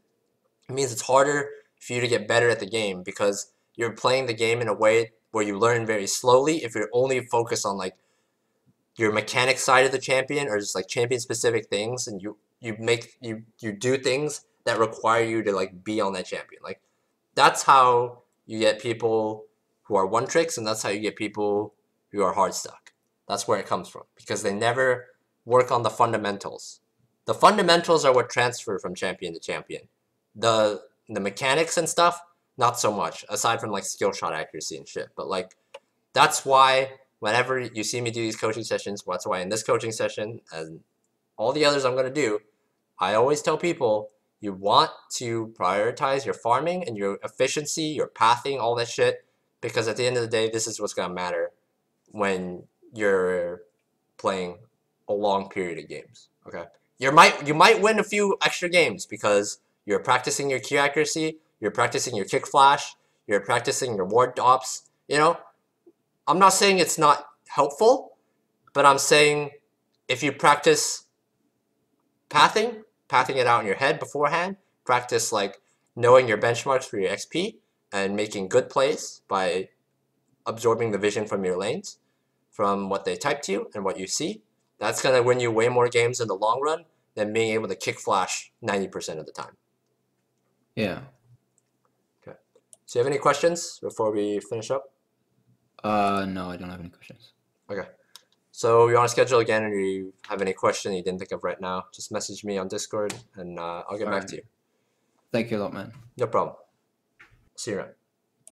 it means it's harder for you to get better at the game, because you're playing the game in a way where you learn very slowly if you're only focused on, like, your mechanic side of the champion, or just like champion specific things, and you do things that require you to, like, be on that champion. Like, that's how you get people who are one tricks, and that's how you get people who are hard stuck. That's where it comes from, because they never work on the fundamentals. The fundamentals are what transfer from champion to champion. The mechanics and stuff, not so much, aside from, like, skill shot accuracy and shit. But, like, that's why whenever you see me do these coaching sessions, that's why in this coaching session and all the others I'm going to do, I always tell people you want to prioritize your farming and your efficiency, your pathing, all that shit, because at the end of the day, this is what's going to matter when you're playing a long period of games, okay? You might win a few extra games because you're practicing your Q accuracy, you're practicing your kick flash, you're practicing your ward ops, you know? I'm not saying it's not helpful, but I'm saying if you practice pathing it out in your head beforehand, practice, like, knowing your benchmarks for your XP and making good plays by absorbing the vision from your lanes, from what they type to you and what you see, that's going to win you way more games in the long run than being able to kick flash 90% of the time. Yeah. Okay. So you have any questions before we finish up? No, I don't have any questions. Okay. So you want to schedule again, or you have any question you didn't think of right now, just message me on Discord, and I'll get back to you. Thank you a lot, man. No problem. See you around.